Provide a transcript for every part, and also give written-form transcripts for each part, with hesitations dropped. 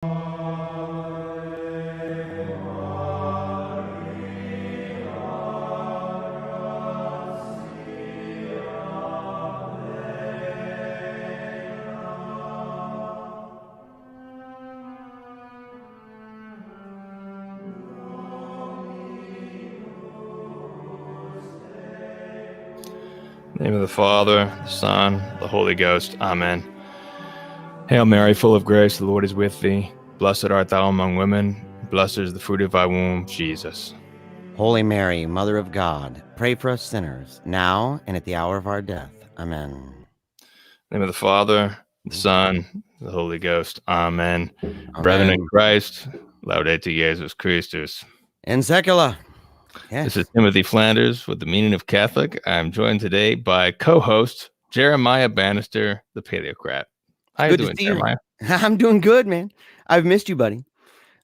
In the name of the Father, the Son, the Holy Ghost. Amen. Hail Mary, full of grace, the Lord is with thee. Blessed art thou among women. Blessed is the fruit of thy womb, Jesus. Holy Mary, Mother of God, pray for us sinners, now and at the hour of our death. Amen. In the name of the Father, the Son, the Holy Ghost. Amen. Brethren in Christ, Laudate Jesus Christus. In secula. Yes. This is Timothy Flanders with the Meaning of Catholic. I'm joined today by co-host Jeremiah Bannister, the Paleocrat. How you doing, Jeremiah? I'm doing good, man. I've missed you, buddy.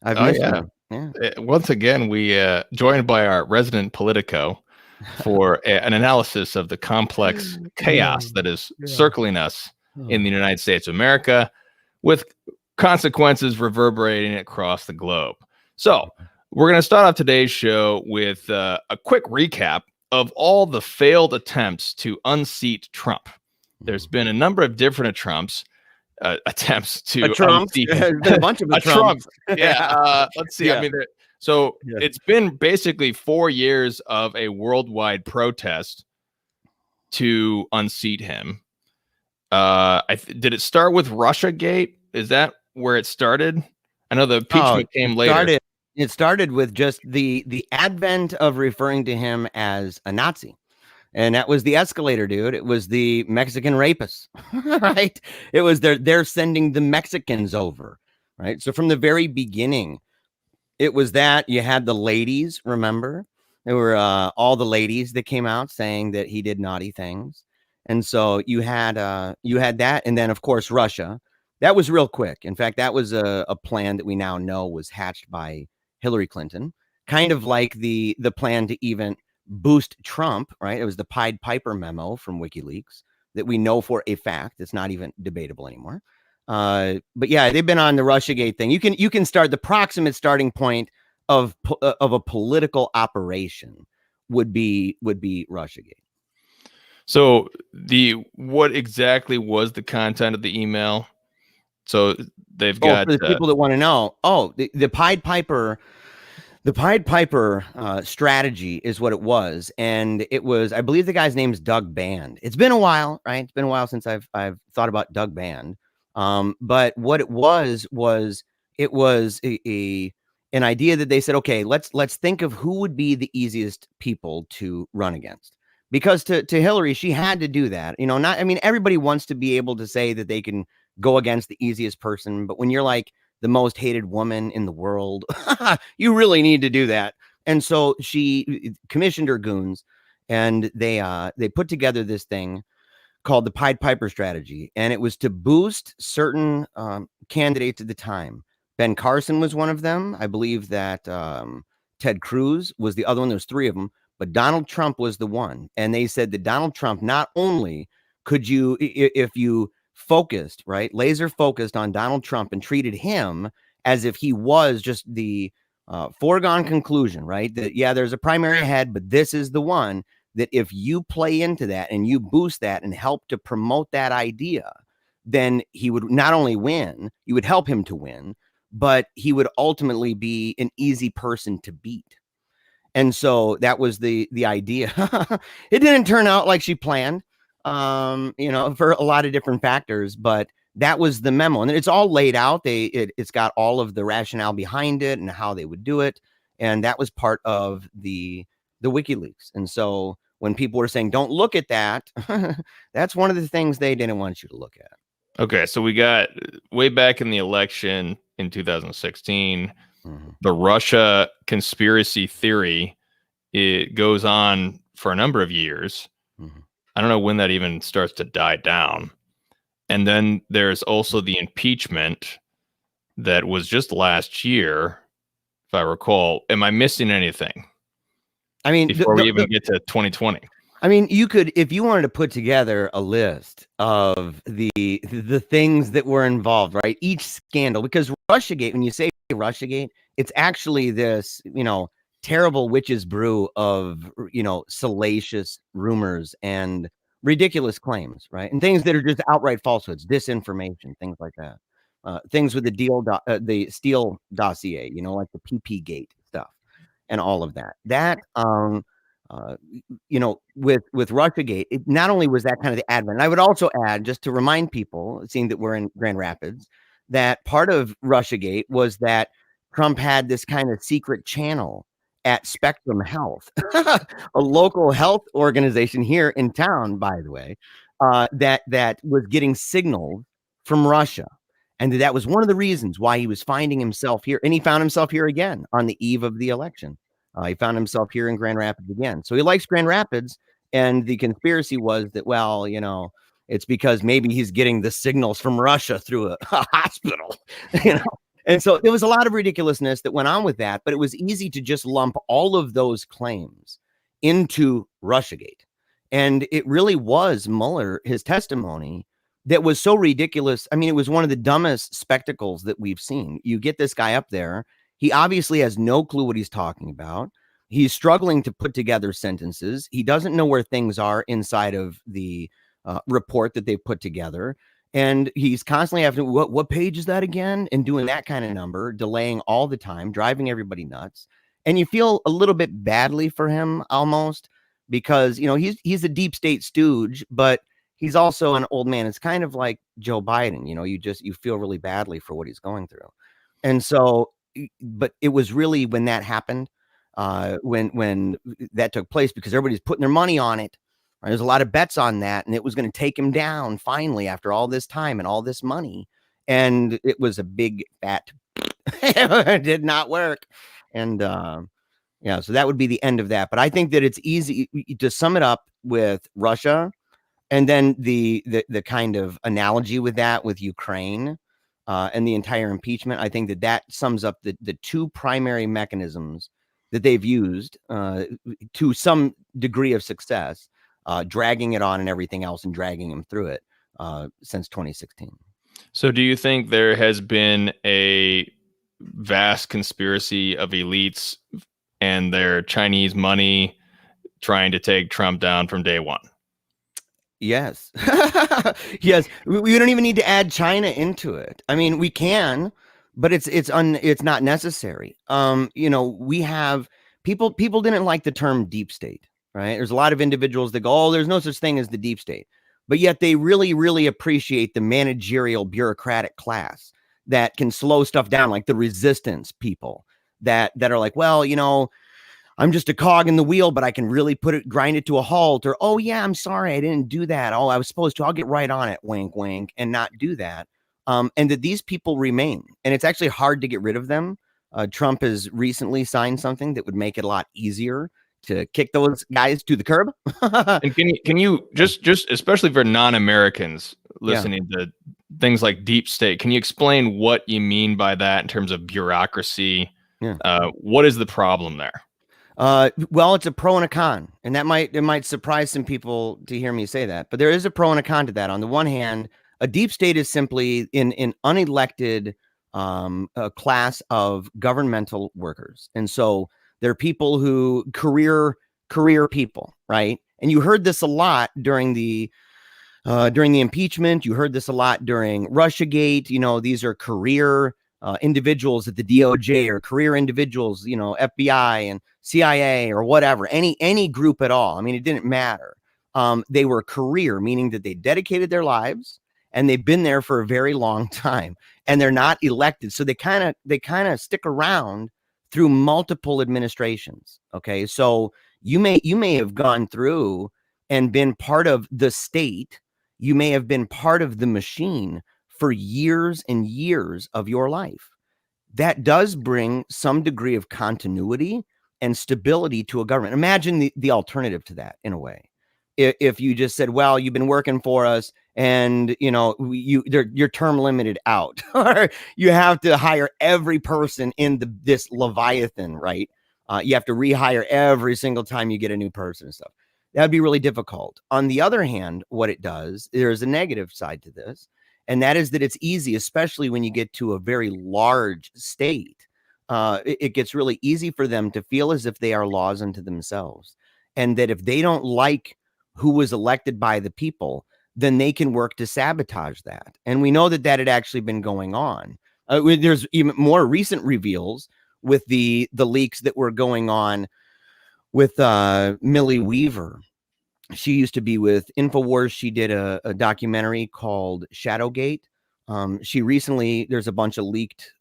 I've missed you. Yeah. Once again, we joined by our resident Politico for an analysis of the complex chaos that is circling us in the United States of America, with consequences reverberating across the globe. So we're going to start off today's show with a quick recap of all the failed attempts to unseat Trump. There's been a number of different attempts to unseat a bunch of Trump. Yeah. Let's see. Yeah. I mean, it's been basically 4 years of a worldwide protest to unseat him. Did it start with Russiagate? Is that where it started? I know the impeachment came later. It started with just the advent of referring to him as a Nazi. And that was the escalator, dude. It was the Mexican rapists, right? It was they're sending the Mexicans over, right? So from the very beginning, it was that. You had the ladies, remember? There were all the ladies that came out saying that he did naughty things. And so you had that. And then, of course, Russia. That was real quick. In fact, that was a plan that we now know was hatched by Hillary Clinton, kind of like the plan to even boost Trump, right? It was the Pied Piper memo from WikiLeaks that we know for a fact. It's not even debatable anymore. But yeah, they've been on the Russiagate thing. You can start the proximate starting point of a political operation would be Russiagate. So what exactly was the content of the email? So they've got for the people that want to know. The Pied Piper. The Pied Piper strategy is what it was, and it was. I believe the guy's name is Doug Band. It's been a while, right? It's been a while since I've thought about Doug Band. But what it was an idea that they said, okay, let's think of who would be the easiest people to run against. Because to Hillary, she had to do that. Everybody wants to be able to say that they can go against the easiest person, but when you're like the most hated woman in the world, you really need to do that. And so she commissioned her goons, and they put together this thing called the Pied Piper strategy, and it was to boost certain candidates at the time. Ben Carson was one of them. I believe that Ted Cruz was the other one. There's three of them, but Donald Trump was the one. And they said that Donald Trump, not only could you, if you focused, right, laser focused on Donald Trump and treated him as if he was just the foregone conclusion, right, that there's a primary ahead, but this is the one, that if you play into that and you boost that and help to promote that idea, then he would not only win, you would help him to win, but he would ultimately be an easy person to beat. And so that was the idea. It didn't turn out like she planned, for a lot of different factors, but that was the memo, and it's all laid out. It's got all of the rationale behind it and how they would do it, and that was part of the WikiLeaks. And so when people were saying, "Don't look at that," that's one of the things they didn't want you to look at. Okay, so we got way back in the election in 2016, the Russia conspiracy theory. It goes on for a number of years. I don't know when that even starts to die down. And then there's also the impeachment that was just last year, if I recall. Am I missing anything? I mean, before we even get to 2020. I mean, you could, if you wanted to put together a list of the things that were involved, right? Each scandal, because Russiagate, when you say Russiagate, it's actually this, terrible witch's brew of, salacious rumors and ridiculous claims, right? And things that are just outright falsehoods, disinformation, things like that. Things with the Steele dossier, like the PP Gate stuff and all of that. Uh, with Russiagate, not only was that kind of the advent, I would also add, just to remind people, seeing that we're in Grand Rapids, that part of Russiagate was that Trump had this kind of secret channel at Spectrum Health, a local health organization here in town, by the way, that was getting signals from Russia. And that was one of the reasons why he was finding himself here. And he found himself here again on the eve of the election. He found himself here in Grand Rapids again. So he likes Grand Rapids. And the conspiracy was that, well, it's because maybe he's getting the signals from Russia through a hospital, And so there was a lot of ridiculousness that went on with that, but it was easy to just lump all of those claims into Russiagate. And it really was Mueller, his testimony, that was so ridiculous. I mean, it was one of the dumbest spectacles that we've seen. You get this guy up there. He obviously has no clue what he's talking about. He's struggling to put together sentences. He doesn't know where things are inside of the report that they've put together. And he's constantly having, what page is that again? And doing that kind of number, delaying all the time, driving everybody nuts. And you feel a little bit badly for him almost because, he's a deep state stooge, but he's also an old man. It's kind of like Joe Biden, you feel really badly for what he's going through. And so, but it was really when that happened, when that took place, because everybody's putting their money on it. Right? There's a lot of bets on that, and it was going to take him down finally after all this time and all this money. And it was a big fat, it did not work. And so that would be the end of that. But I think that it's easy to sum it up with Russia. And then the kind of analogy with that, with Ukraine and the entire impeachment, I think that sums up the two primary mechanisms that they've used to some degree of success, dragging it on and everything else and dragging them through it since 2016. So do you think there has been a vast conspiracy of elites and their Chinese money trying to take Trump down from day one? Yes. Yes. We don't even need to add China into it. I mean, we can, but it's not necessary. We have people didn't like the term deep state, right? There's a lot of individuals that go, oh, there's no such thing as the deep state, but yet they really, really appreciate the managerial bureaucratic class that can slow stuff down, like the resistance people that are like, well, I'm just a cog in the wheel, but I can really grind it to a halt. Or, oh yeah, I'm sorry, I didn't do that. Oh, I was supposed to. I'll get right on it. Wink, wink, and not do that. And that these people remain, and it's actually hard to get rid of them. Trump has recently signed something that would make it a lot easier to kick those guys to the curb. And can you just especially for non-Americans listening to things like deep state, can you explain what you mean by that in terms of bureaucracy? Yeah. What is the problem there? Well, it's a pro and a con, and it might surprise some people to hear me say that, but there is a pro and a con to that. On the one hand, a deep state is simply an unelected a class of governmental workers, and so they're people who career people, right? And you heard this a lot during the impeachment. You heard this a lot during Russiagate. These are career individuals at the DOJ or career individuals, FBI and CIA or whatever, any group at all. I mean, it didn't matter. They were career, meaning that they dedicated their lives and they've been there for a very long time and they're not elected. So they kind of stick around through multiple administrations. Okay. So you may have gone through and been part of the state. You may have been part of the machine for years and years of your life. That does bring some degree of continuity and stability to a government. Imagine the alternative to that in a way. If you just said, well, you've been working for us and you're term limited out, or you have to hire every person in this Leviathan, right? You have to rehire every single time you get a new person and stuff. That'd be really difficult. On the other hand, what it does, there's a negative side to this. And that is that it's easy, especially when you get to a very large state. It gets really easy for them to feel as if they are laws unto themselves. And that if they don't like who was elected by the people, then they can work to sabotage that. And we know that that had actually been going on. There's even more recent reveals with the leaks that were going on with Millie Weaver. She used to be with InfoWars. She did a documentary called Shadowgate. She recently, there's a bunch of leaked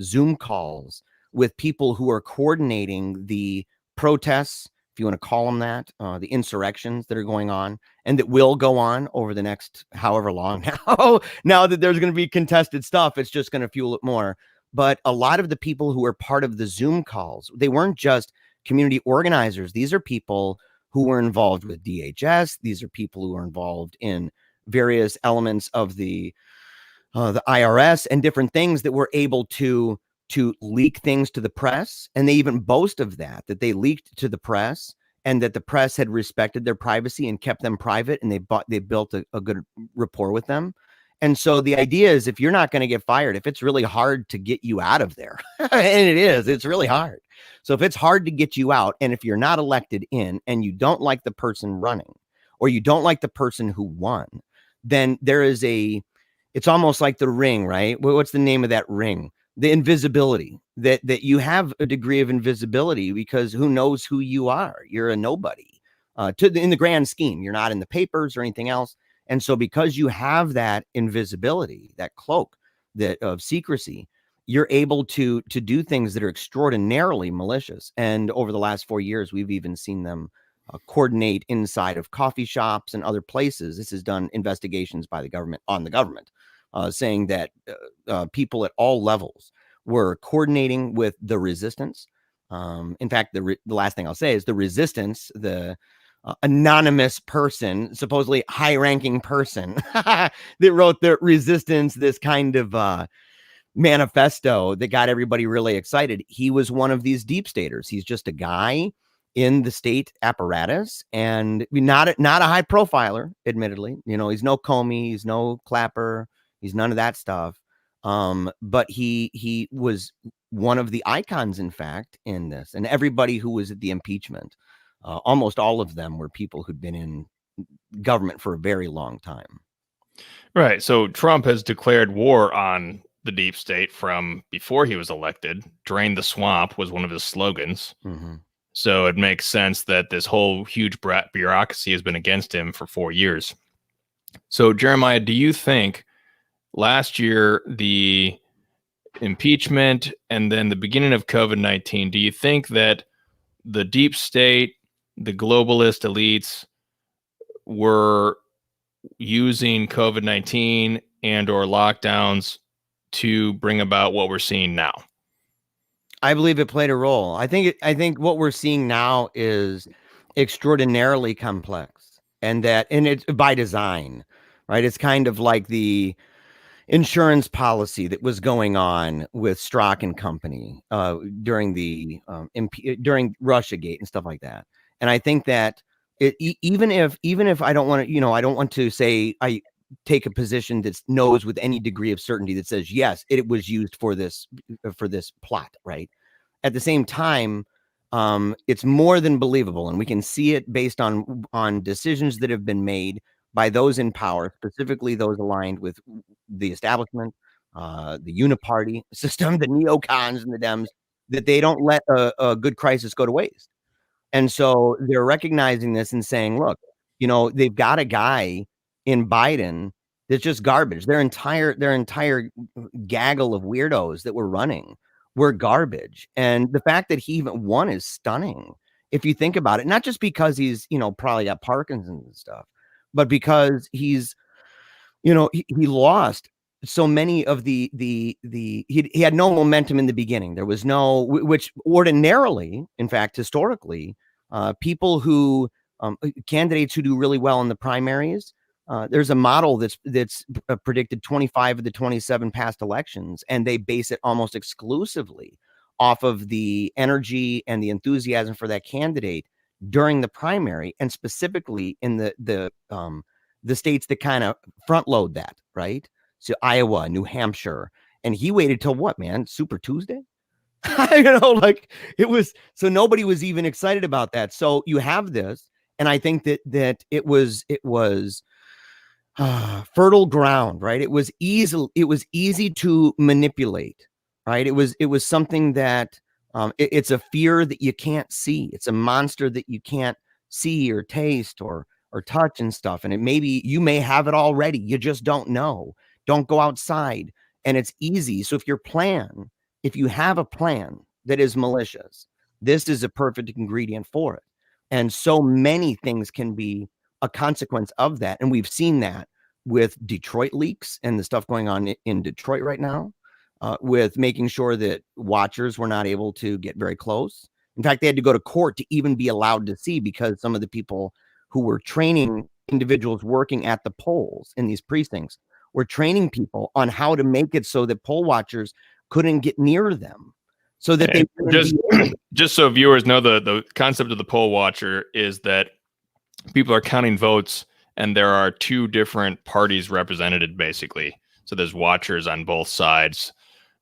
Zoom calls with people who are coordinating the protests, if you want to call them that, the insurrections that are going on and that will go on over the next however long now that there's going to be contested stuff, it's just going to fuel it more. But a lot of the people who are part of the Zoom calls, they weren't just community organizers. These are people who were involved with DHS. These are people who are involved in various elements of the IRS and different things that were able to leak things to the press. And they even boast of that they leaked to the press and that the press had respected their privacy and kept them private. And they built a good rapport with them. And so the idea is, if you're not going to get fired, if it's really hard to get you out of there, and it's really hard. So if it's hard to get you out, and if you're not elected in and you don't like the person running, or you don't like the person who won, then there is it's almost like the ring, right? What's the name of that ring? The invisibility, that you have a degree of invisibility, because who knows who you are? You're a nobody in the grand scheme. You're not in the papers or anything else. And so because you have that invisibility, that cloak of secrecy, you're able to do things that are extraordinarily malicious. And over the last 4 years, we've even seen them coordinate inside of coffee shops and other places. This has done investigations by the government on the government, saying that people at all levels were coordinating with the resistance. In fact, the last thing I'll say is the resistance, the anonymous person, supposedly high-ranking person that wrote the resistance, this kind of manifesto that got everybody really excited. He was one of these deep staters. He's just a guy in the state apparatus, and not a high profiler, admittedly. He's no Comey, he's no Clapper, he's none of that stuff. But he was one of the icons, in fact, in this. And everybody who was at the impeachment, almost all of them were people who'd been in government for a very long time. Right. So Trump has declared war on the deep state from before he was elected. Drain the swamp was one of his slogans. Mm-hmm. So it makes sense that this whole huge bureaucracy has been against him for 4 years. So, Jeremiah, do you think last year, the impeachment and then the beginning of COVID-19, do you think that the deep state, the globalist elites, were using COVID-19 and or lockdowns to bring about what we're seeing now? I believe it played a role. I think what we're seeing now is extraordinarily complex, and it's by design, right? It's kind of like the insurance policy that was going on with Strzok and company during during Russiagate and stuff like that. And I think that even if I don't want to, I don't want to say I take a position that knows with any degree of certainty that says yes, it was used for this plot, right? At the same time, it's more than believable, and we can see it based on decisions that have been made by those in power, specifically those aligned with the establishment, the uniparty system, the neocons and the Dems, that they don't let a good crisis go to waste. And so they're recognizing this and saying, look, they've got a guy in Biden that's just garbage. Their entire gaggle of weirdos that were running were garbage. And the fact that he even won is stunning. If you think about it, not just because he's, probably got Parkinson's and stuff, but because he's, he lost so many of he had no momentum in the beginning. There was no, which ordinarily, in fact, historically, people who, candidates who do really well in the primaries, there's a model that's predicted 25 of the 27 past elections, and they base it almost exclusively off of the energy and the enthusiasm for that candidate during the primary, and specifically in the states that kind of front load that, right? so Iowa, New Hampshire, and he waited till what, man? Super Tuesday? You know, like it was, so nobody was even excited about that. So you have this, and I think that it was fertile ground, right? It was easy to manipulate, right? It was something that it's a fear that you can't see. It's a monster that you can't see or taste or touch and stuff. And you may have it already. You just don't know. Don't go outside. And it's easy. So if you have a plan that is malicious, this is a perfect ingredient for it. And so many things can be a consequence of that. And we've seen that with Detroit leaks and the stuff going on in Detroit right now, with making sure that watchers were not able to get very close. In fact, they had to go to court to even be allowed to see, because some of the people who were training individuals working at the polls in these precincts were training people on how to make it so that poll watchers couldn't get near them, so that they just so viewers know, the concept of the poll watcher is that people are counting votes and there are two different parties represented, basically. So there's watchers on both sides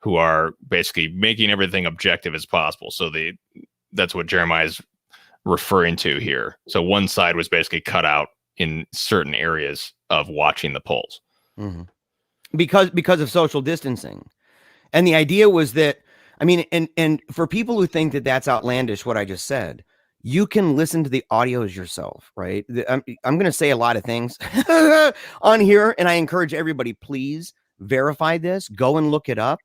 who are basically making everything objective as possible. So that's what Jeremiah's referring to here. So one side was basically cut out in certain areas of watching the polls. Mm-hmm. Because of social distancing. And the idea was that, I mean, and for people who think that that's outlandish, what I just said, you can listen to the audios yourself, right? I'm going to say a lot of things on here, and I encourage everybody, please verify this. Go and look it up.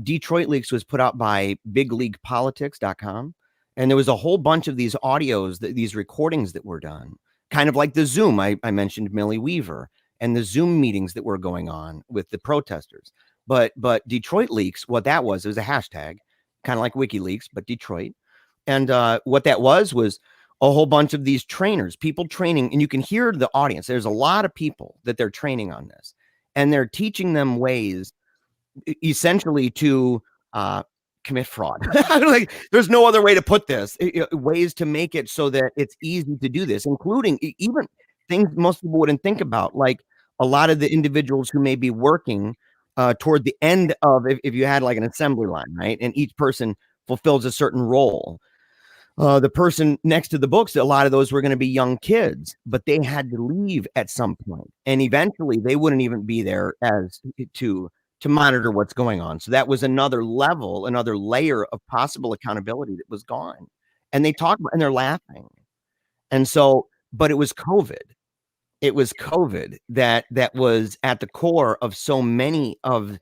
Detroit Leaks was put out by bigleaguepolitics.com, and there was a whole bunch of these audios, these recordings that were done, kind of like the Zoom. I mentioned Millie Weaver and the Zoom meetings that were going on with the protesters. But Detroit Leaks, what that was, it was a hashtag, kind of like WikiLeaks, but Detroit. And what that was a whole bunch of these trainers, people training, and you can hear the audience. There's a lot of people that they're training on this, and they're teaching them ways, essentially, to commit fraud. Like, there's no other way to put this. Ways to make it so that it's easy to do this, including even things most people wouldn't think about, like a lot of the individuals who may be working toward the end of, if you had like an assembly line, right, and each person fulfills a certain role. The person next to the books, a lot of those were going to be young kids, but they had to leave at some point, and eventually they wouldn't even be there as to monitor what's going on. So that was another level, another layer of possible accountability that was gone. And they talk about, and they're laughing. And so, but it was COVID. It was COVID that was at the core of so many of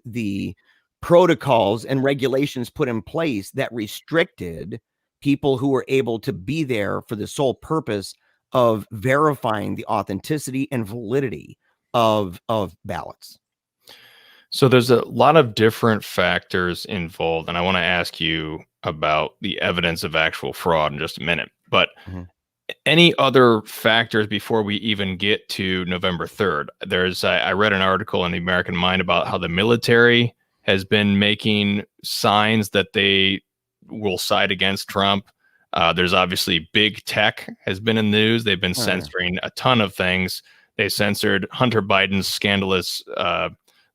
the protocols and regulations put in place that restricted people who were able to be there for the sole purpose of verifying the authenticity and validity of ballots. So there's a lot of different factors involved, and I want to ask you about the evidence of actual fraud in just a minute. But any other factors before we even get to November 3rd? I read an article in the American Mind about how the military has been making signs that they will side against Trump. There's obviously big tech has been in the news. They've been censoring a ton of things. They censored Hunter Biden's scandalous,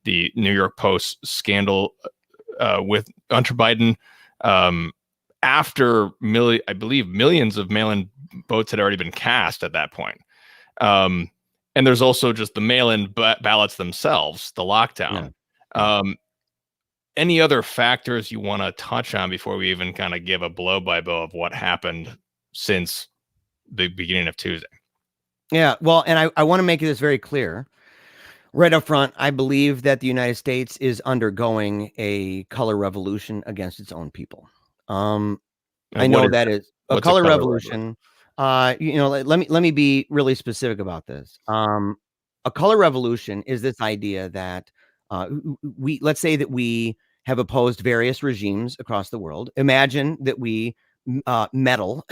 the New York Post scandal with Hunter Biden after I believe millions of mail-in votes had already been cast at that point. And there's also just the mail-in ballots themselves, the lockdown. Yeah. Any other factors you want to touch on before we even kind of give a blow-by-blow of what happened since the beginning of Tuesday? Yeah, well, and I want to make this very clear. Right up front, I believe that the United States is undergoing a color revolution against its own people. I know that is a color revolution. Let me be really specific about this. A color revolution is this idea that let's say that we have opposed various regimes across the world. Imagine that we meddle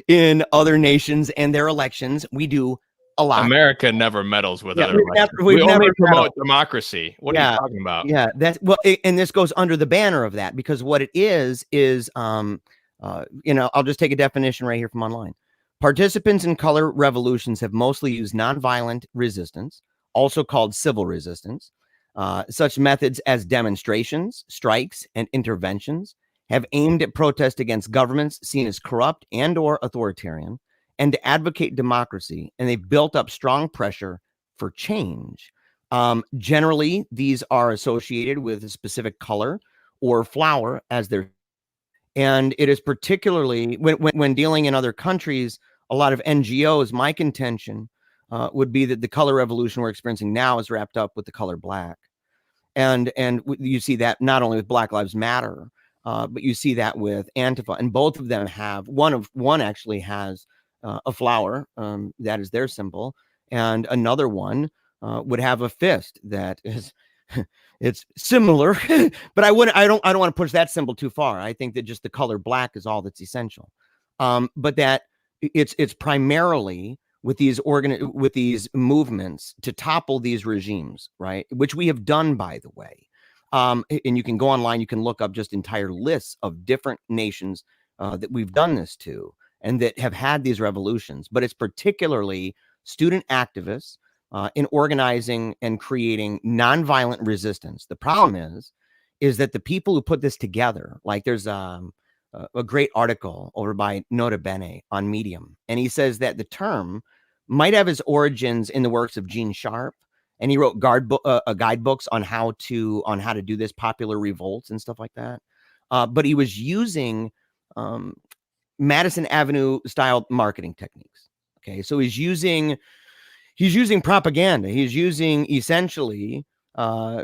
in other nations and their elections. We do a lot. America never meddles with other elections. We only promote democracy. What are you talking about? Yeah, and this goes under the banner of that, because what it is I'll just take a definition right here from online. Participants in color revolutions have mostly used nonviolent resistance, also called civil resistance. Such methods as demonstrations, strikes, and interventions have aimed at protest against governments seen as corrupt and or authoritarian, and to advocate democracy, and they've built up strong pressure for change. Generally, these are associated with a specific color or flower as their, and it is particularly when dealing in other countries, a lot of NGOs, my contention would be that the color revolution we're experiencing now is wrapped up with the color black. And you see that not only with Black Lives Matter, but you see that with Antifa, and both of them have one actually has a flower that is their symbol, and another one would have a fist that is it's similar, but I don't want to push that symbol too far. I think that just the color black is all that's essential. But that it's primarily with these movements to topple these regimes, right? Which we have done, by the way. And you can go online, you can look up just entire lists of different nations that we've done this to and that have had these revolutions. But it's particularly student activists in organizing and creating nonviolent resistance. The problem is that the people who put this together, like there's a great article over by Nota Bene on Medium, and he says that the term might have his origins in the works of Gene Sharp, and he wrote guidebooks on how to do this, popular revolts and stuff like that. But he was using Madison Avenue style marketing techniques. Okay, so he's using propaganda. He's using essentially PR,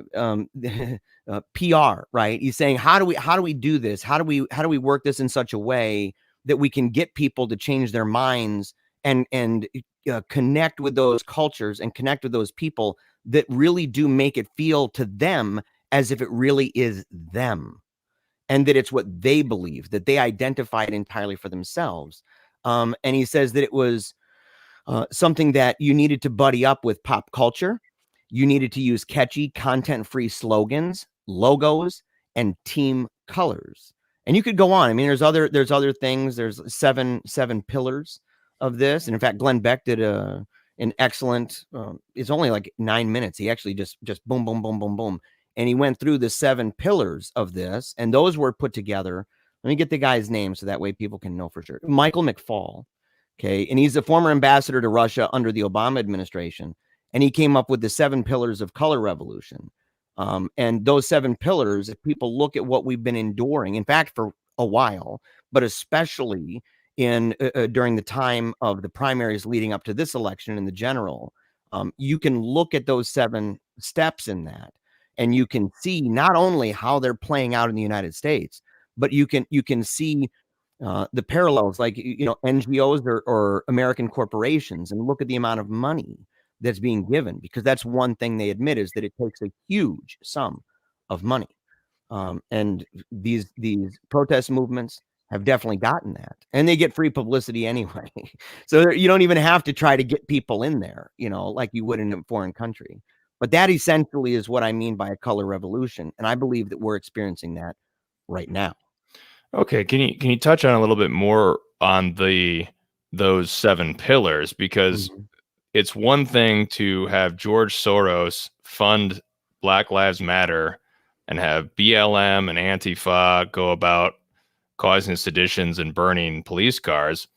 right? He's saying, how do we do this? How do we work this in such a way that we can get people to change their minds and connect with those cultures and connect with those people that really do make it feel to them as if it really is them, and that it's what they believe, that they identified entirely for themselves. And he says that it was something that you needed to buddy up with pop culture. You needed to use catchy, content-free slogans, logos, and team colors. And you could go on. I mean, there's other things. There's seven pillars of this. And in fact, Glenn Beck did an excellent, it's only like 9 minutes. He actually just boom, boom, boom, boom, boom. And he went through the 7 pillars of this, and those were put together. Let me get the guy's name so that way people can know for sure. Michael McFaul. Okay. And he's a former ambassador to Russia under the Obama administration. And he came up with the 7 pillars of color revolution. And those 7 pillars, if people look at what we've been enduring, in fact, for a while, but especially during the time of the primaries leading up to this election in the general, you can look at those 7 steps in that, and you can see not only how they're playing out in the United States, but you can see the parallels, like, NGOs or American corporations, and look at the amount of money that's being given, because that's one thing they admit, is that it takes a huge sum of money. And these protest movements have definitely gotten that, and they get free publicity anyway. So you don't even have to try to get people in there, like you would in a foreign country. But that essentially is what I mean by a color revolution. And I believe that we're experiencing that right now. Okay. Can you touch on a little bit more on those 7 pillars? Because it's one thing to have George Soros fund Black Lives Matter and have BLM and Antifa go about causing seditions and burning police cars.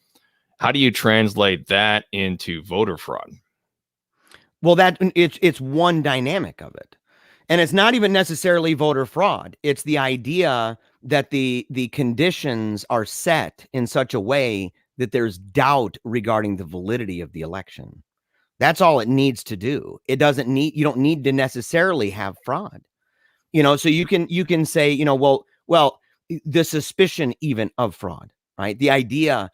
How do you translate that into voter fraud? Well, it's one dynamic of it. And it's not even necessarily voter fraud. It's the idea that the conditions are set in such a way that there's doubt regarding the validity of the election. That's all it needs to do. You don't need to necessarily have fraud. So you can say, well, the suspicion even of fraud, right? The idea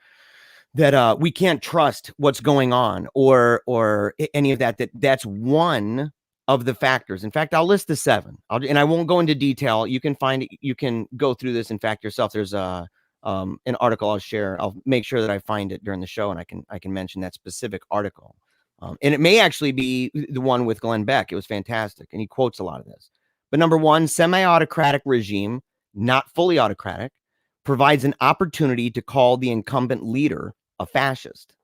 that we can't trust what's going on or any of that's one of the factors. In fact, I'll list the 7. And I won't go into detail. You can go through this, in fact, yourself. There's an article I'll share. I'll make sure that I find it during the show, and I can mention that specific article. And it may actually be the one with Glenn Beck. It was fantastic, and he quotes a lot of this. But number 1, semi-autocratic regime, not fully autocratic, provides an opportunity to call the incumbent leader a fascist.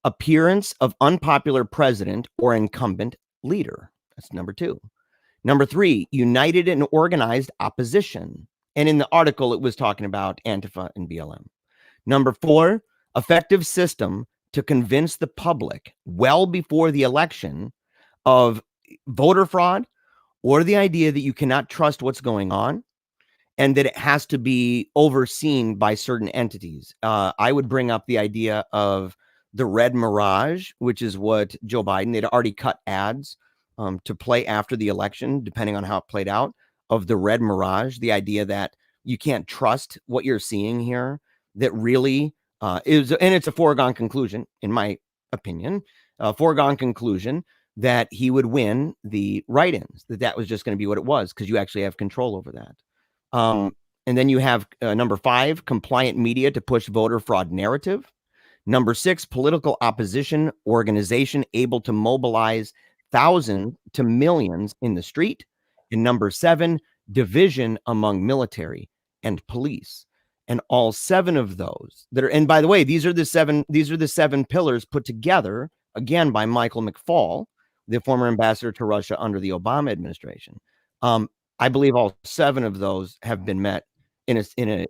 Appearance of unpopular president or incumbent leader. That's number 2. Number 3, united and organized opposition. And in the article, it was talking about Antifa and BLM. Number 4, effective system to convince the public well before the election of voter fraud or the idea that you cannot trust what's going on and that it has to be overseen by certain entities. I would bring up the idea of the red mirage, which is what Joe Biden, they'd already cut ads to play after the election, depending on how it played out, of the red mirage, the idea that you can't trust what you're seeing here, that really is, and it's a foregone conclusion, in my opinion, a foregone conclusion that he would win the write-ins, that was just going to be what it was, because you actually have control over that. And then you have number 5, compliant media to push voter fraud narrative. Number 6, political opposition organization able to mobilize thousands to millions in the street. And number 7, division among military and police. And all 7 of those that are, and by the way, these are the 7 pillars put together again by Michael McFaul, the former ambassador to Russia under the Obama administration. I believe all 7 of those have been met in a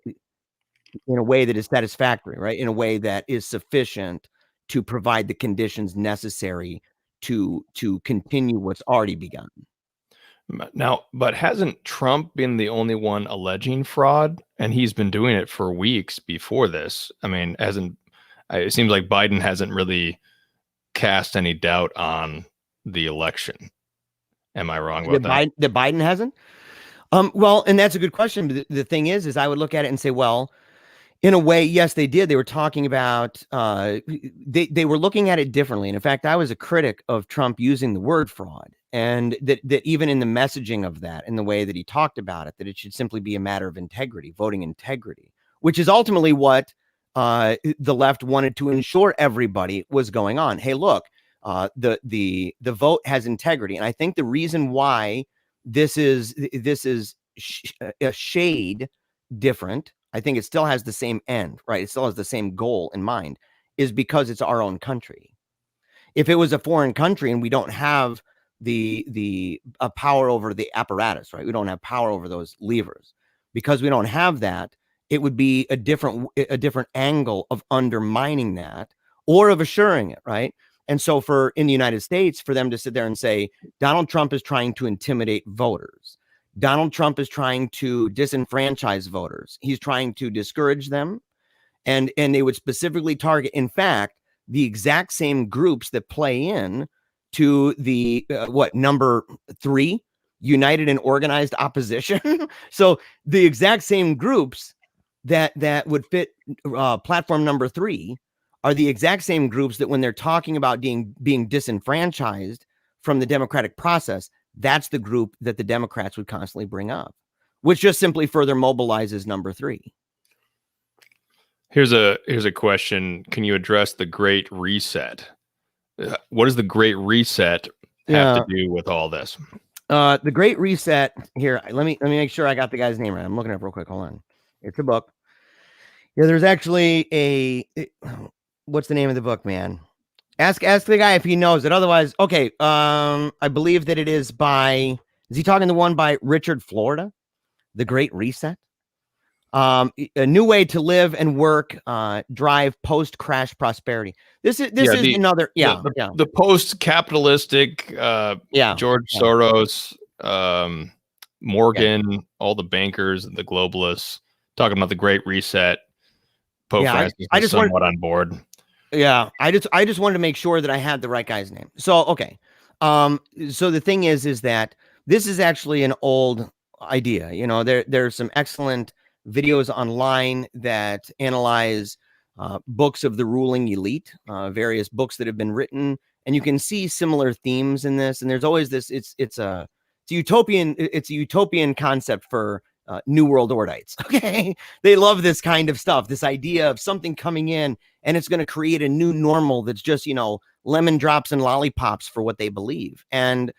way that is satisfactory, right? In a way that is sufficient to provide the conditions necessary to continue what's already begun. Now, but hasn't Trump been the only one alleging fraud? And he's been doing it for weeks before this. I mean, it seems like Biden hasn't really cast any doubt on the election. Am I wrong about that? That Biden hasn't? Well, and that's a good question. The thing is I would look at it and say, well, in a way, yes, they did. They were talking about, they were looking at it differently. And in fact, I was a critic of Trump using the word fraud, and that even in the messaging of that, in the way that he talked about it, that it should simply be a matter of integrity, voting integrity, which is ultimately what the left wanted to ensure everybody was going on. Hey, look, the vote has integrity. And I think the reason why this is a shade different, I think it still has the same end, right? It still has the same goal in mind, is because it's our own country. If it was a foreign country and we don't have the power over the apparatus, right? We don't have power over those levers. Because we don't have that, it would be a different angle of undermining that or of assuring it, right? And so in the United States, for them to sit there and say, Donald Trump is trying to intimidate voters. Donald Trump is trying to disenfranchise voters. He's trying to discourage them. And they would specifically target, in fact, the exact same groups that play in to the, number 3, united and organized opposition. So the exact same groups that would fit platform number 3 are the exact same groups that when they're talking about being disenfranchised from the democratic process, that's the group that the Democrats would constantly bring up, which just simply further mobilizes number 3. Here's a question. Can you address the Great Reset? What does the Great Reset have to do with all this? The Great Reset here. Let me make sure I got the guy's name right. I'm looking it up real quick. Hold on. It's a book. Yeah, there's actually what's the name of the book, man? Ask the guy if he knows it. Otherwise, okay. I believe that it is by. Is he talking the one by Richard Florida? The Great Reset. A new way to live and work, drive post-crash prosperity. This is another. The post-capitalistic. George Soros, Morgan, all the bankers, the globalists, talking about the Great Reset. Pope Francis is somewhat on board. Yeah, I just wanted to make sure that I had the right guy's name. So okay, so the thing is that this is actually an old idea. You know, there's some excellent videos online that analyze books of the ruling elite, various books that have been written, and you can see similar themes in this. And there's always this. It's a utopian concept for New World Ordites. Okay, they love this kind of stuff. This idea of something coming in and it's going to create a new normal that's just lemon drops and lollipops for what they believe. And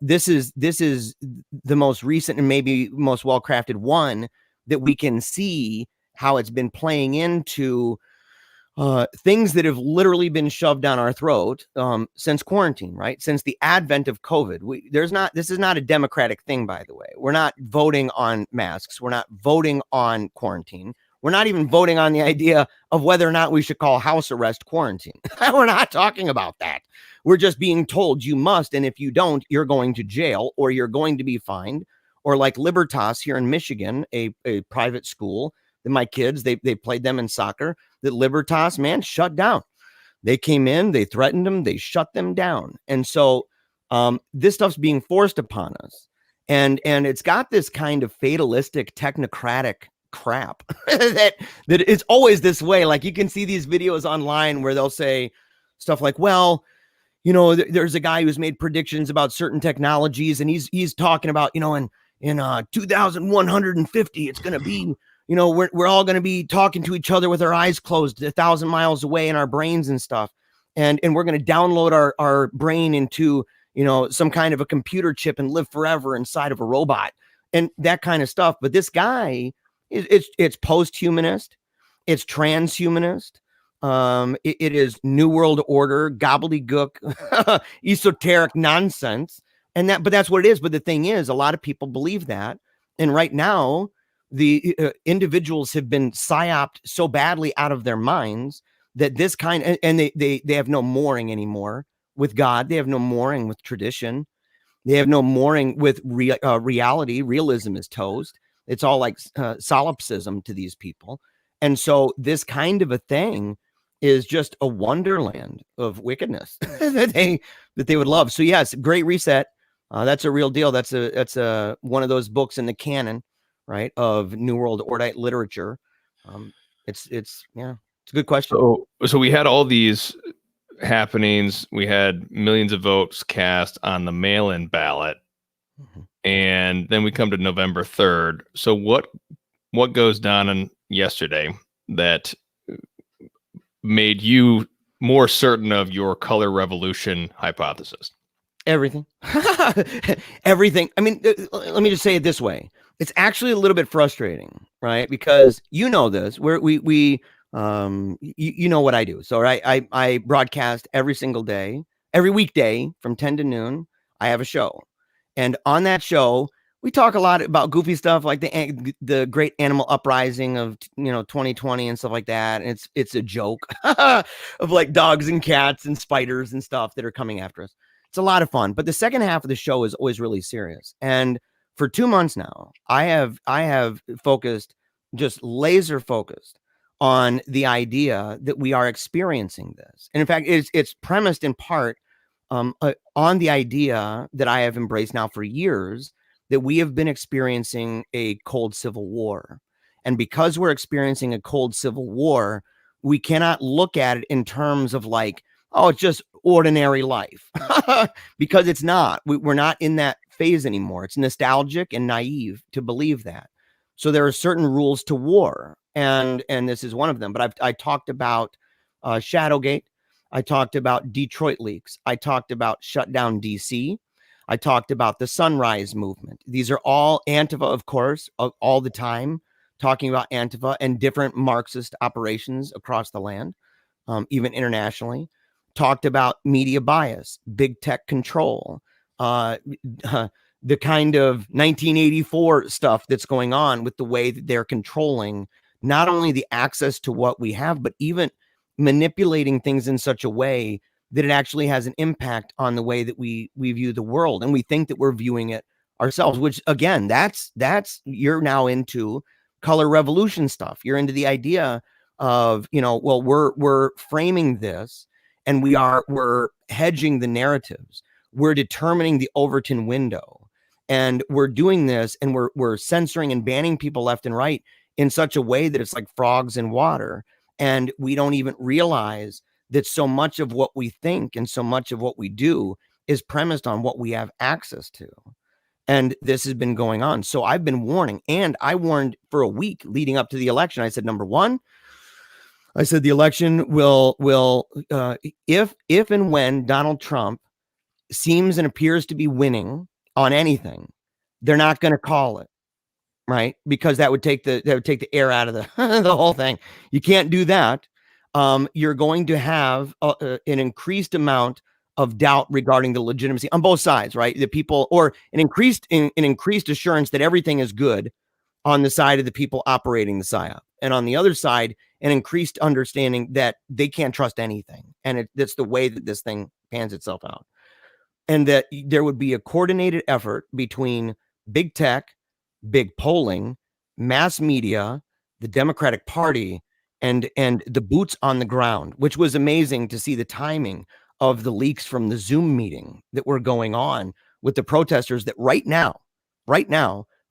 this is the most recent and maybe most well-crafted one that we can see how it's been playing into things that have literally been shoved down our throat since quarantine, right? Since the advent of COVID. This is not a democratic thing, by the way. We're not voting on masks. We're not voting on quarantine. We're not even voting on the idea of whether or not we should call house arrest quarantine. We're not talking about that. We're just being told you must, and if you don't, you're going to jail or you're going to be fined. Or like Libertas here in Michigan, a private school that my kids, they played them in soccer, that Libertas, man, shut down. They came in, they threatened them, they shut them down. And so this stuff's being forced upon us. And it's got this kind of fatalistic, technocratic crap that it's always this way. Like you can see these videos online where they'll say stuff like, well, you know, there's a guy who's made predictions about certain technologies, and he's talking about, you know, in 2150, it's going to be, you know, we're all going to be talking to each other with our eyes closed 1,000 miles away in our brains and stuff. And we're going to download our brain into, you know, some kind of a computer chip and live forever inside of a robot and that kind of stuff. But this guy, it's post-humanist, it's transhumanist. It is New World Order, gobbledygook, esoteric nonsense. But that's what it is. But the thing is, a lot of people believe that. And right now, the individuals have been psyoped so badly out of their minds that this kind, and they have no mooring anymore with God. They have no mooring with tradition. They have no mooring with reality. Realism is toast. It's all like solipsism to these people. And so this kind of a thing is just a wonderland of wickedness that they would love. So yes, Great Reset. That's a real deal. That's one of those books in the canon, right, of New World Order literature. It's a good question. So we had all these happenings. We had millions of votes cast on the mail-in ballot, and then we come to November 3rd. So what goes down on yesterday that made you more certain of your color revolution hypothesis? Everything. Everything. I mean, let me just say it this way. It's actually a little bit frustrating, right? Because you know this, you know what I do. So I broadcast every single day, every weekday from 10 to noon. I have a show. And on that show, we talk a lot about goofy stuff like the great animal uprising of 2020 and stuff like that. And it's a joke of like dogs and cats and spiders and stuff that are coming after us. It's a lot of fun, but the second half of the show is always really serious. And for 2 months now, I have focused, just laser focused on the idea that we are experiencing this. And in fact, it's premised in part on the idea that I have embraced now for years, that we have been experiencing a cold civil war. And because we're experiencing a cold civil war, we cannot look at it in terms of like, oh, it's just ordinary life, because it's not. We're not in that phase anymore. It's nostalgic and naive to believe that. So there are certain rules to war, and this is one of them. But I talked about Shadowgate. I talked about Detroit leaks. I talked about shut down DC. I talked about the Sunrise Movement. These are all Antifa, of course, all the time, talking about Antifa and different Marxist operations across the land, even internationally. Talked about media bias, big tech control, the kind of 1984 stuff that's going on with the way that they're controlling not only the access to what we have, but even manipulating things in such a way that it actually has an impact on the way that we view the world. And we think that we're viewing it ourselves, which again, that's you're now into color revolution stuff. You're into the idea of, well, we're framing this, and we're hedging the narratives. We're determining the Overton window, and we're doing this, and we're censoring and banning people left and right in such a way that it's like frogs in water. And we don't even realize that so much of what we think and so much of what we do is premised on what we have access to. And this has been going on. So I've been warning, and I warned for a week leading up to the election. I said, number one, I said the election will if and when Donald Trump seems and appears to be winning on anything, they're not going to call it, right? Because that would take the air out of the the whole thing. You can't do that. you're going to have an increased amount of doubt regarding the legitimacy on both sides, right? The people, or an increased assurance that everything is good on the side of the people operating the PSYOP, and on the other side, an increased understanding that they can't trust anything, and that's the way that this thing pans itself out, and that there would be a coordinated effort between big tech, big polling, mass media, the Democratic Party, and the boots on the ground, which was amazing to see the timing of the leaks from the Zoom meeting that were going on with the protesters that right now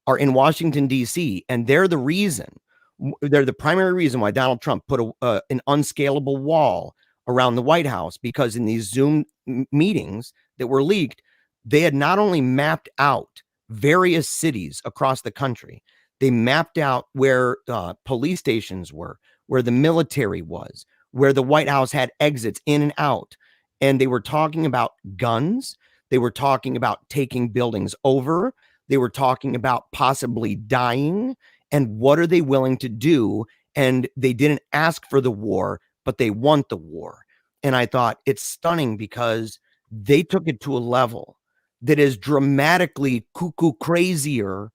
are in Washington, D.C., and they're the primary reason why Donald Trump put an unscalable wall around the White House, because in these Zoom meetings that were leaked, they had not only mapped out various cities across the country, they mapped out where police stations were, where the military was, where the White House had exits in and out. And they were talking about guns. They were talking about taking buildings over. They were talking about possibly dying. And what are they willing to do? And they didn't ask for the war, but they want the war. And I thought it's stunning because they took it to a level that is dramatically cuckoo crazier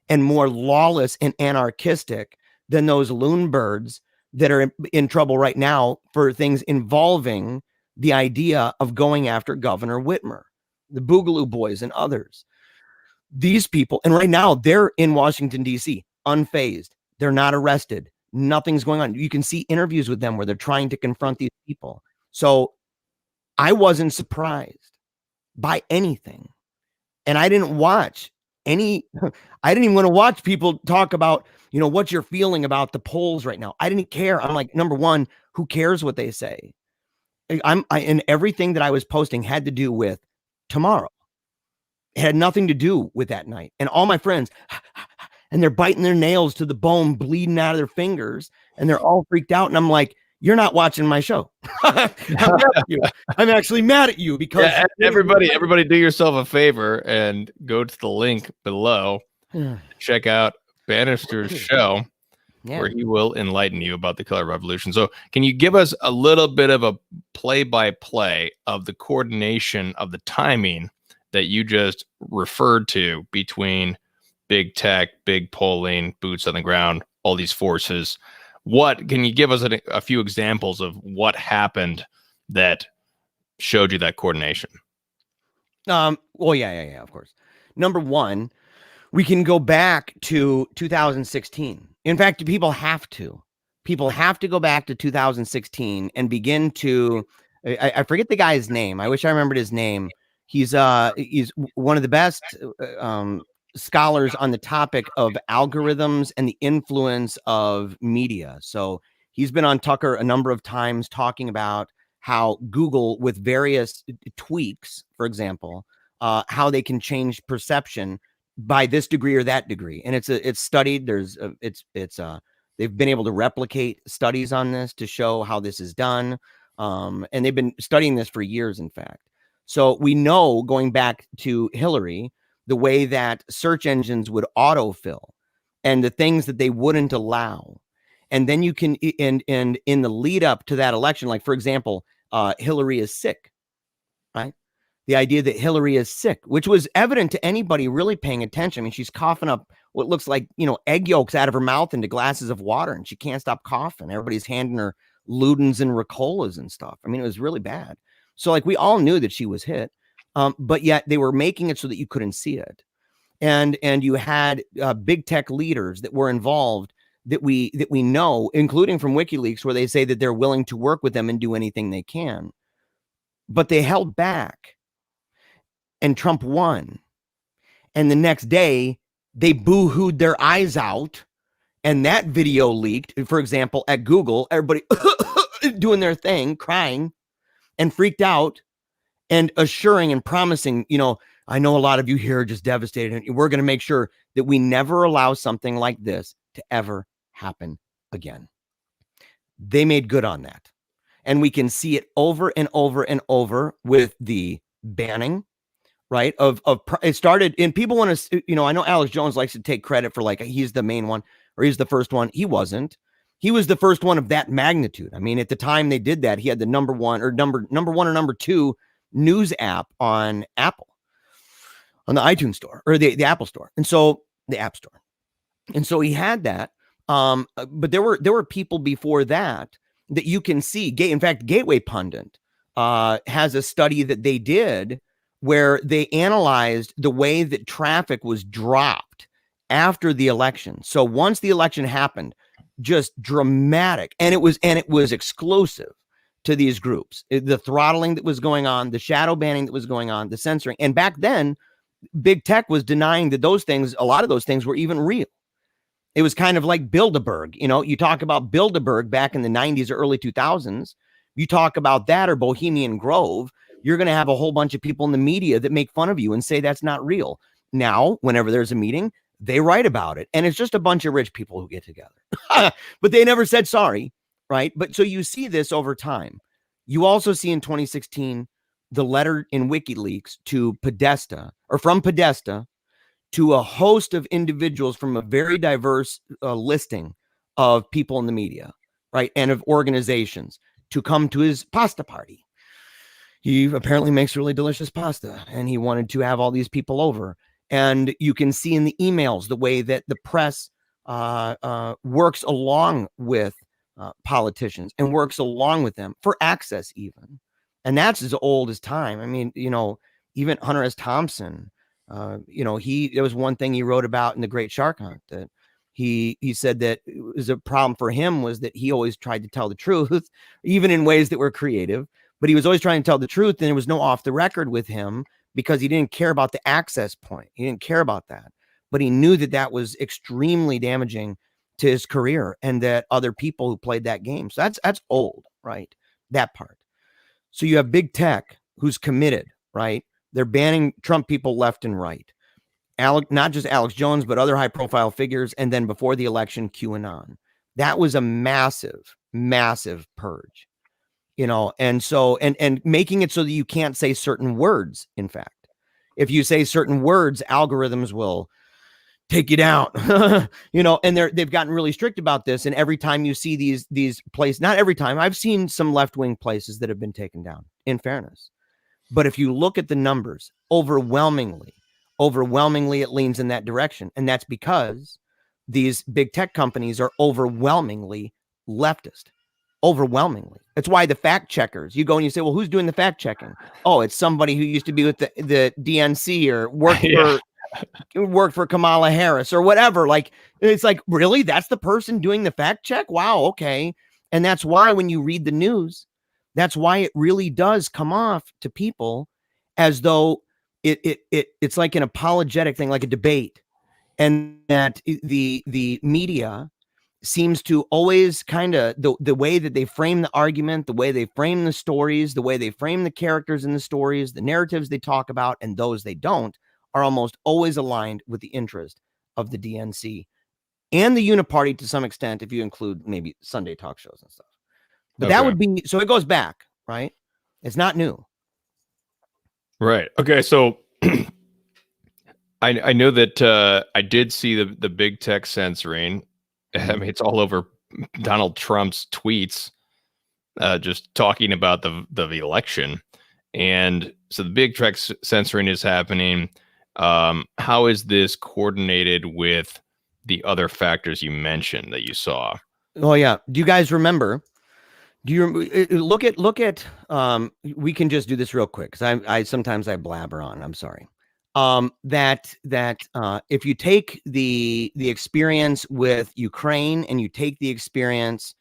and more lawless and anarchistic than those loon birds that are in trouble right now for things involving the idea of going after Governor Whitmer, the Boogaloo Boys and others. These people, and right now they're in Washington, D.C., unfazed. They're not arrested. Nothing's going on. You can see interviews with them where they're trying to confront these people. So I wasn't surprised by anything. And I didn't watch I didn't even want to watch people talk about, what you're feeling about the polls right now. I didn't care. I'm like, number one, who cares what they say? And everything that I was posting had to do with tomorrow. It had nothing to do with that night. And all my friends, and they're biting their nails to the bone, bleeding out of their fingers, and they're all freaked out. And I'm like, you're not watching my show. I'm mad at you. I'm actually mad at you because everybody do yourself a favor and go to the link below. Check out Bannister's show, where he will enlighten you about the color revolution. So can you give us a little bit of a play-by-play of the coordination of the timing that you just referred to between big tech, big polling, boots on the ground, all these forces? What can you give us a few examples of what happened that showed you that coordination? Well, yeah, of course. Number one, we can go back to 2016. In fact, people have to go back to 2016 and begin to, I forget the guy's name. I wish I remembered his name. He's one of the best scholars on the topic of algorithms and the influence of media. So he's been on Tucker a number of times talking about how Google, with various tweaks, for example, how they can change perception by this degree or that degree. And it's studied. They've been able to replicate studies on this to show how this is done. And they've been studying this for years, in fact. So we know, going back to Hillary, the way that search engines would autofill and the things that they wouldn't allow. And then you can, and in the lead up to that election, like, for example, Hillary is sick, right? The idea that Hillary is sick, which was evident to anybody really paying attention. I mean, she's coughing up what looks like, egg yolks out of her mouth into glasses of water, and she can't stop coughing. Everybody's handing her Ludens and Ricolas and stuff. I mean, it was really bad. So, like, we all knew that she was hit. But yet they were making it so that you couldn't see it. And you had big tech leaders that were involved that we know, including from WikiLeaks, where they say that they're willing to work with them and do anything they can. But they held back, and Trump won. And the next day, they boo-hooed their eyes out, and that video leaked, for example, at Google, everybody doing their thing, crying, and freaked out, and assuring and promising, I know a lot of you here are just devastated, and we're going to make sure that we never allow something like this to ever happen again. They made good on that. And we can see it over and over and over with the banning, right? It started, and people want to, I know Alex Jones likes to take credit for, like, he's the main one or he's the first one. He wasn't. He was the first one of that magnitude. I mean, at the time they did that, he had the number one or number two news app on Apple, on the iTunes store or the Apple store. And so the App Store. And so he had that. But there were people before that you can see. In fact, Gateway Pundit has a study that they did where they analyzed the way that traffic was dropped after the election. So once the election happened, just dramatic, and it was exclusive to these groups. The throttling that was going on, the shadow banning that was going on, the censoring. And back then, big tech was denying that a lot of those things were even real. It was kind of like Bilderberg. You talk about Bilderberg back in the 90s or early 2000s. You talk about that or Bohemian Grove, you're going to have a whole bunch of people in the media that make fun of you and say that's not real. Now, whenever there's a meeting, they write about it. And it's just a bunch of rich people who get together. But they never said sorry, right? But so you see this over time. You also see in 2016, the letter in WikiLeaks to Podesta, or from Podesta, to a host of individuals from a very diverse listing of people in the media, right? And of organizations to come to his pasta party. He apparently makes really delicious pasta, and he wanted to have all these people over. And you can see in the emails the way that the press works along with politicians and works along with them for access even. And that's as old as time. I mean, even Hunter S. Thompson, there was one thing he wrote about in The Great Shark Hunt that he said that it was a problem for him was that he always tried to tell the truth, even in ways that were creative, but he was always trying to tell the truth. And there was no off the record with him because he didn't care about the access point. He didn't care about that, but he knew that that was extremely damaging to his career and that other people who played that game. So that's old, right? That part. So you have big tech who's committed, right? They're banning Trump people left and right. Not just Alex Jones, but other high profile figures. And then before the election, QAnon. That was a massive, massive purge, and so, and making it so that you can't say certain words. In fact, if you say certain words, algorithms will take you down, and they've gotten really strict about this. And every time you see these places, not every time, I've seen some left-wing places that have been taken down, in fairness. But if you look at the numbers, overwhelmingly, it leans in that direction. And that's because these big tech companies are overwhelmingly leftist. Overwhelmingly. That's why the fact checkers, you go and you say, well, who's doing the fact checking? Oh, it's somebody who used to be with the DNC or worked for Kamala Harris or whatever. Like, it's like, really? That's the person doing the fact check? Wow. Okay. And that's why when you read the news, that's why it really does come off to people as though it's like an apologetic thing, like a debate. And that the media seems to always kind of the way that they frame the argument, the way they frame the stories, the way they frame the characters in the stories, the narratives they talk about, and those they don't, are almost always aligned with the interest of the DNC and the Uniparty to some extent, if you include maybe Sunday talk shows and stuff. But that would be, so it goes back, right? It's not new. Right. Okay. So I know that I did see the big tech censoring. I mean, it's all over Donald Trump's tweets, just talking about the election. And so the big tech censoring is happening. How is this coordinated with the other factors you mentioned that you saw? Oh, yeah. Do you guys remember? Do you look at we can just do this real quick because I sometimes I blabber on. I'm sorry. That if you take the experience with Ukraine and you take the experience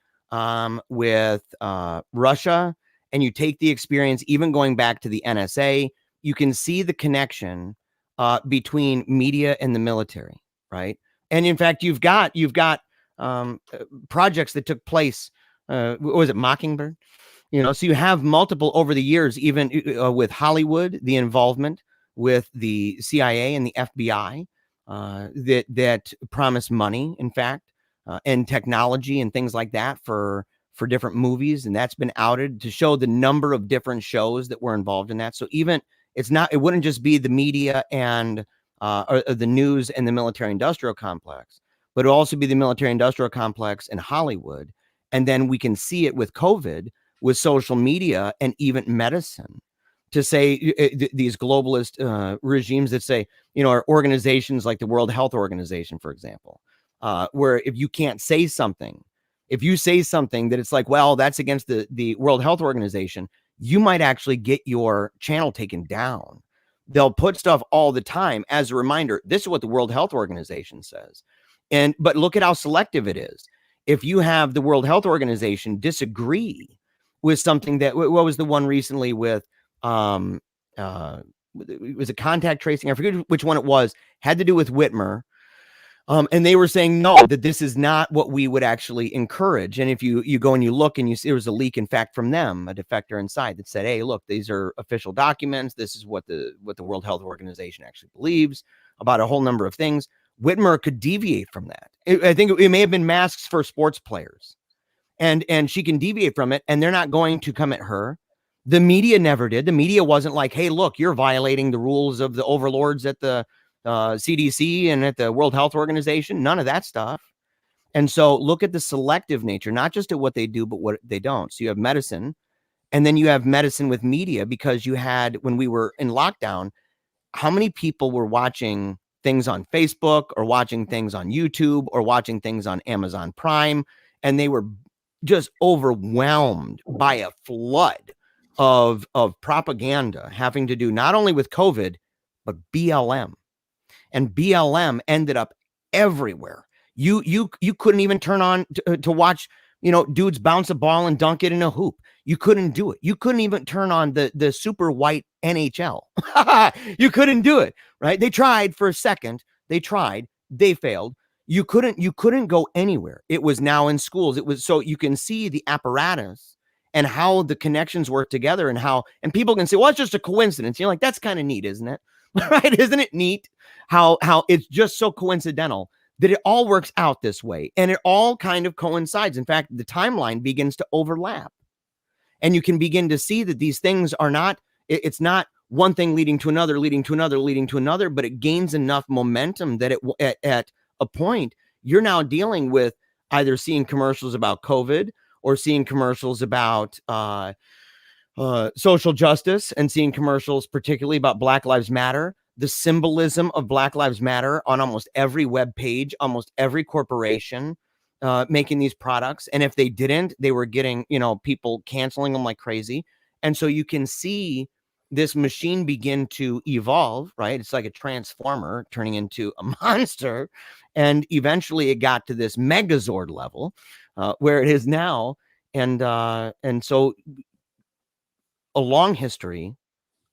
with Russia and you take the experience even going back to the NSA, you can see the connection between media and the military, right? And in fact, you've got projects that took place. What was it, Mockingbird? So you have multiple over the years, even with Hollywood, the involvement with the CIA and the FBI that promise money, in fact, and technology and things like that for different movies. And that's been outed to show the number of different shows that were involved in that. So even it wouldn't just be the media and or the news and the military industrial complex, but it'll also be the military industrial complex in Hollywood. And then we can see it with COVID, with social media, and even medicine, to say these globalist regimes that say, are organizations like the World Health Organization, for example, where if you can't say something, if you say something that it's like, well, that's against the World Health Organization, you might actually get your channel taken down. They'll put stuff all the time as a reminder. This is what the World Health Organization says. But look at how selective it is. If you have the World Health Organization disagree with something that, what was the one recently with, it was a contact tracing, I forget which one it was, had to do with Whitmer. And they were saying, no, that this is not what we would actually encourage. And if you go and you look and you see, there was a leak, in fact, from them, a defector inside, that said, hey, look, these are official documents. This is what the World Health Organization actually believes about a whole number of things. Whitmer could deviate from that. I think it may have been masks for sports players, and she can deviate from it, and they're not going to come at her. The media never did. The media wasn't like, hey, look, you're violating the rules of the overlords at the CDC and at the World Health Organization. None of that stuff. And so look at the selective nature, not just at what they do, but what they don't. So you have medicine, and then you have medicine with media, because you had, when we were in lockdown, how many people were watching things on Facebook or watching things on YouTube or watching things on Amazon Prime, and they were just overwhelmed by a flood of propaganda having to do not only with COVID, but BLM. And BLM ended up everywhere. You couldn't even turn on to watch, dudes bounce a ball and dunk it in a hoop. You couldn't do it. You couldn't even turn on the super white NHL. You couldn't do it, right? They tried for a second. They failed. You couldn't go anywhere. It was now in schools. It was, so you can see the apparatus and how the connections work together, and people can say, well, it's just a coincidence. You're like, that's kind of neat, isn't it? Right? Isn't it neat how it's just so coincidental that it all works out this way, and it all kind of coincides. In fact, the timeline begins to overlap, and you can begin to see that these things are not, it's not one thing leading to another, leading to another, leading to another, but it gains enough momentum that at a point, you're now dealing with either seeing commercials about COVID or seeing commercials about social justice, and seeing commercials particularly about Black Lives Matter, the symbolism of Black Lives Matter on almost every web page, almost every corporation making these products. And if they didn't, they were getting, people canceling them like crazy. And so you can see this machine begin to evolve, right? It's like a transformer turning into a monster. And eventually it got to this Megazord level where it is now. And so a long history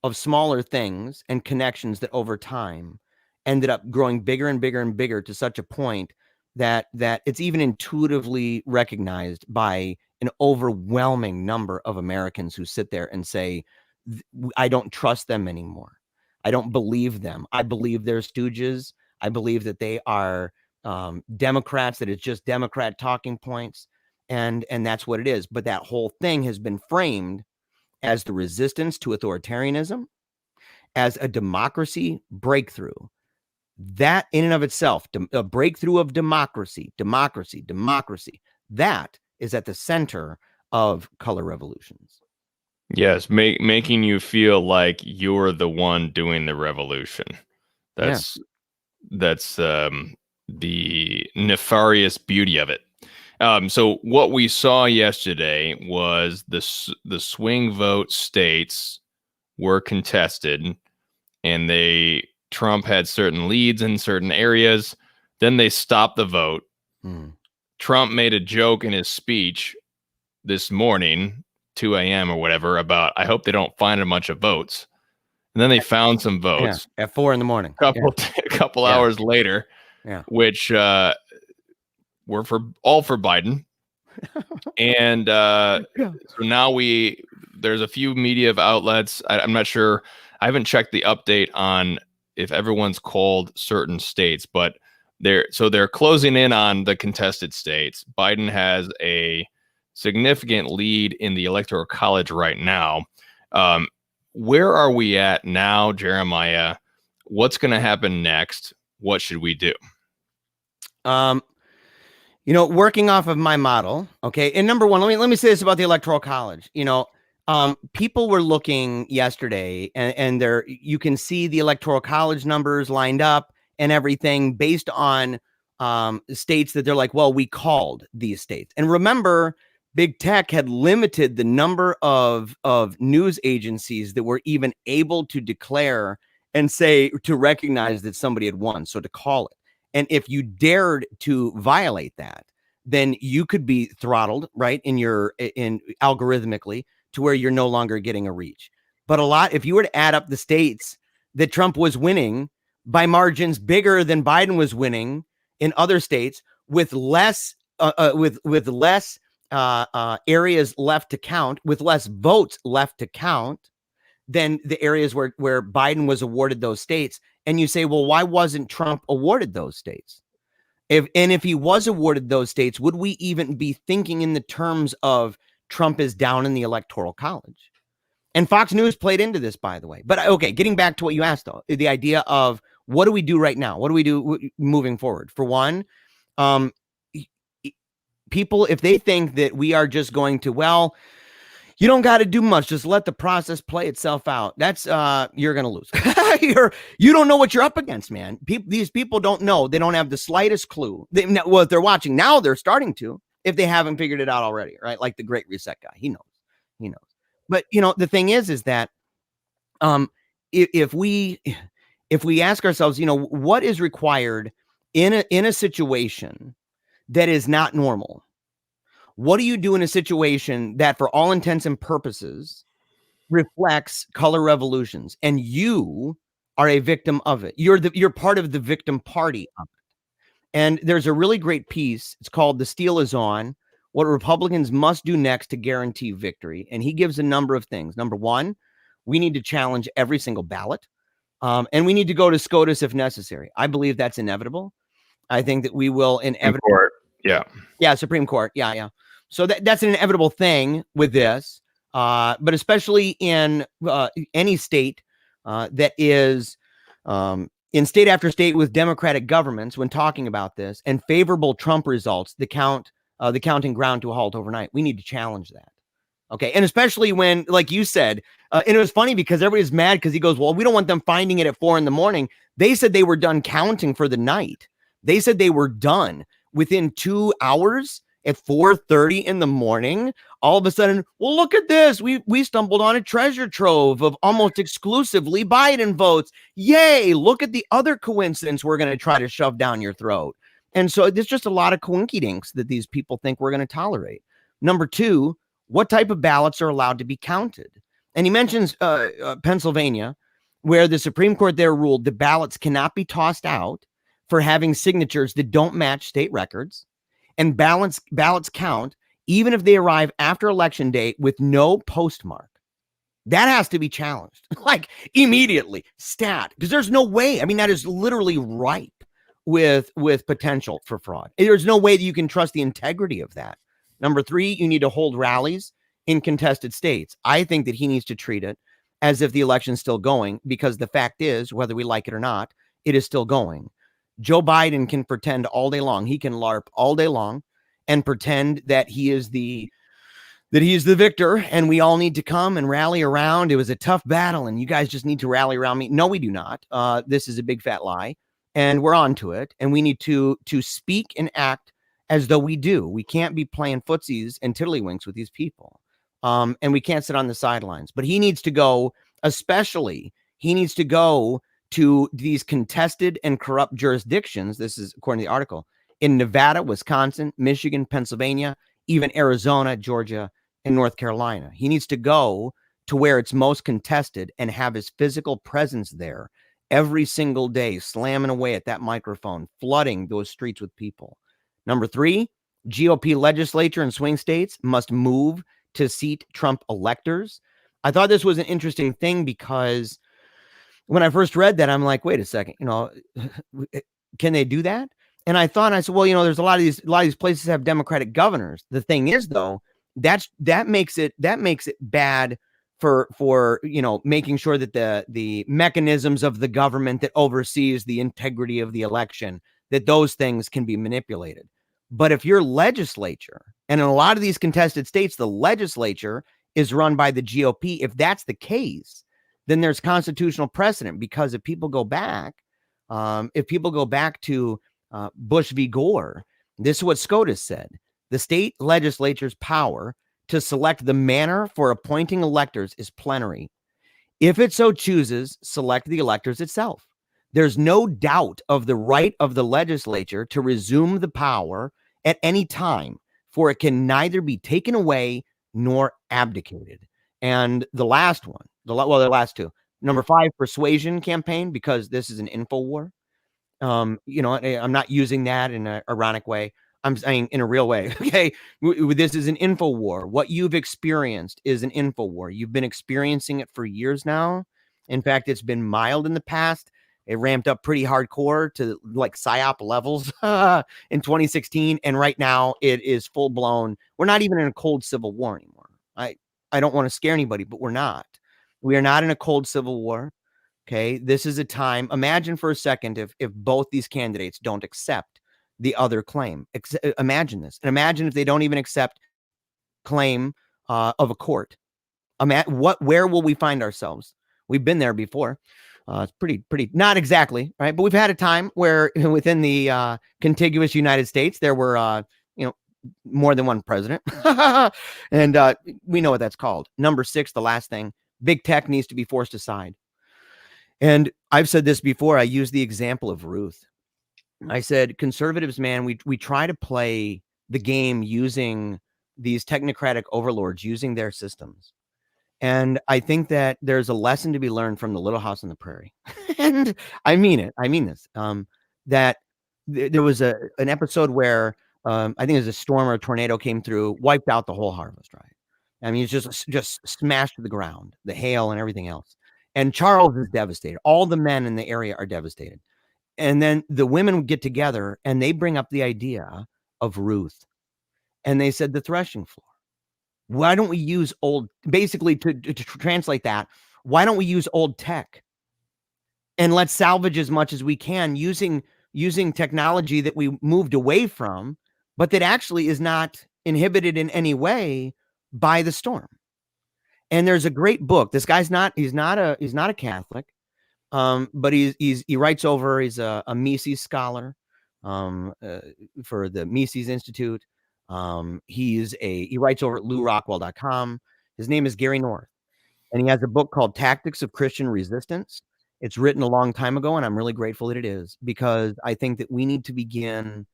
of smaller things and connections that over time ended up growing bigger and bigger and bigger, to such a point that it's even intuitively recognized by an overwhelming number of Americans who sit there and say, I don't trust them anymore. I don't believe them. I believe they're stooges. I believe that they are Democrats, that it's just Democrat talking points. And that's what it is. But that whole thing has been framed as the resistance to authoritarianism, as a democracy breakthrough. That in and of itself, a breakthrough of democracy, that is at the center of color revolutions. Yes, making you feel like you're the one doing the revolution. That's the nefarious beauty of it. So what we saw yesterday was the swing vote states were contested, and Trump had certain leads in certain areas. Then they stopped the vote. Trump made a joke in his speech this morning, 2 a.m. or whatever, about, I hope they don't find a bunch of votes. And then they found some votes at 4 a.m. A couple hours later, which were all for Biden. And so now there's a few media outlets. I'm not sure. I haven't checked the update on if everyone's called certain states, but they're closing in on the contested states. Biden has a significant lead in the Electoral College right now. Where are we at now, Jeremiah? What's going to happen next? What should we do? Working off of my model, okay. And number one, let me say this about the Electoral College. People were looking yesterday, and there you can see the Electoral College numbers lined up and everything based on states that they're like, well, we called these states. And remember, big tech had limited the number of news agencies that were even able to declare and say to recognize that somebody had won, so to call it. And if you dared to violate that, then you could be throttled, right, in algorithmically, to where you're no longer getting a reach. But if you were to add up the states that Trump was winning by margins bigger than Biden was winning in other states, with less areas left to count, with less votes left to count than the areas where Biden was awarded those states, and you say, well, why wasn't Trump awarded those states? If he was awarded those states, would we even be thinking in the terms of Trump is down in the Electoral College? And Fox News played into this, by the way. But okay, getting back to what you asked, though, the idea of what do we do right now? What do we do moving forward? For one, people, if they think that we are just going to, well, you don't got to do much, just let the process play itself out, that's you're gonna lose. You don't know what you're up against, man. These people don't know. They don't have the slightest clue. Well, if they're watching now, they're starting to, if they haven't figured it out already, right? Like the Great Reset guy, he knows. But the thing is that if we ask ourselves, what is required in a situation that is not normal? What do you do in a situation that, for all intents and purposes, reflects color revolutions, and you are a victim of it? You're part of the victim party of it. And there's a really great piece. It's called "The Steel Is On: What Republicans Must Do Next to Guarantee Victory." And he gives a number of things. Number one, we need to challenge every single ballot. And we need to go to SCOTUS if necessary. I believe that's inevitable. I think that we will inevitably. Supreme Court. Yeah. So that's an inevitable thing with this. But especially in any state that is in state after state with Democratic governments, when talking about this and favorable Trump results, the counting ground to a halt overnight, we need to challenge that. Okay. And especially when, like you said, and it was funny because everybody's mad because he goes, well, we don't want them finding it at 4 a.m. They said they were done counting for the night. They said they were done within 2 hours at 4:30 in the morning. All of a sudden, well, look at this. We stumbled on a treasure trove of almost exclusively Biden votes. Yay. Look at the other coincidence we're going to try to shove down your throat. And so there's just a lot of coinkydinks that these people think we're going to tolerate. Number two, what type of ballots are allowed to be counted? And he mentions Pennsylvania, where the Supreme Court there ruled the ballots cannot be tossed out for having signatures that don't match state records, and ballots count even if they arrive after election day with no postmark. That has to be challenged, like immediately, stat, because there's no way. I mean, that is literally ripe with potential for fraud. There's no way that you can trust the integrity of that. Number three, you need to hold rallies in contested states. I think that he needs to treat it as if the election's still going, because the fact is, whether we like it or not, it is still going. Joe Biden can pretend all day long. He can LARP all day long and pretend that he is the victor, and we all need to come and rally around. It was a tough battle, and you guys just need to rally around me. No, we do not. This is a big fat lie, and we're on to it. And we need to speak and act as though we do. We can't be playing footsies and tiddlywinks with these people. And we can't sit on the sidelines. But he needs to go, he needs to go to these contested and corrupt jurisdictions. This is according to the article, in Nevada, Wisconsin, Michigan, Pennsylvania, even Arizona, Georgia, and North Carolina. He needs to go to where it's most contested and have his physical presence there every single day, slamming away at that microphone, flooding those streets with people. Number three, GOP legislature in swing states must move to seat Trump electors. I thought this was an interesting thing because when I first read that, I'm like, wait a second, can they do that? And I said, well, there's a lot of these places have Democratic governors. The thing is, though, that makes it bad for making sure that the mechanisms of the government that oversees the integrity of the election, that those things can be manipulated. But if your legislature, and in a lot of these contested states, the legislature is run by the GOP, if that's the case, then there's constitutional precedent, because if people go back to Bush v. Gore, this is what SCOTUS said. The state legislature's power to select the manner for appointing electors is plenary. If it so chooses, select the electors itself. There's no doubt of the right of the legislature to resume the power at any time, for it can neither be taken away nor abdicated. And the last one, the last two, number 5, persuasion campaign, because this is an info war. I'm not using that in an ironic way. I'm saying in a real way. Okay. This is an info war. What you've experienced is an info war. You've been experiencing it for years now. In fact, it's been mild in the past. It ramped up pretty hardcore to like PSYOP levels in 2016. And right now it is full blown. We're not even in a cold civil war anymore. I don't want to scare anybody, but we're not. We are not in a cold civil war. Okay. This is a time. Imagine for a second if both these candidates don't accept the other claim. Imagine this. And imagine if they don't even accept claim of a court. Where will we find ourselves? We've been there before. It's pretty, not exactly, right? But we've had a time where within the contiguous United States, there were, more than one president. And we know what that's called. Number 6, the last thing, big tech needs to be forced aside. And I've said this before. I use the example of Ruth. I said, conservatives, man, we try to play the game using these technocratic overlords, using their systems. And I think that there's a lesson to be learned from the Little House on the Prairie. And I mean it. I mean this. That there was an episode where I think it was a storm or a tornado came through, wiped out the whole harvest, right? I mean, it's just smashed to the ground, the hail and everything else. And Charles is devastated. All the men in the area are devastated. And then the women get together and they bring up the idea of Ruth. And they said the threshing floor. Why don't we use basically to translate that, why don't we use old tech? And let's salvage as much as we can using technology that we moved away from, but that actually is not inhibited in any way by the storm. And there's a great book. This guy's he's not a Catholic, but he writes over. He's a Mises scholar for the Mises Institute. He writes over at LouRockwell.com. His name is Gary North, and he has a book called Tactics of Christian Resistance. It's written a long time ago, and I'm really grateful that it is, because I think that we need to begin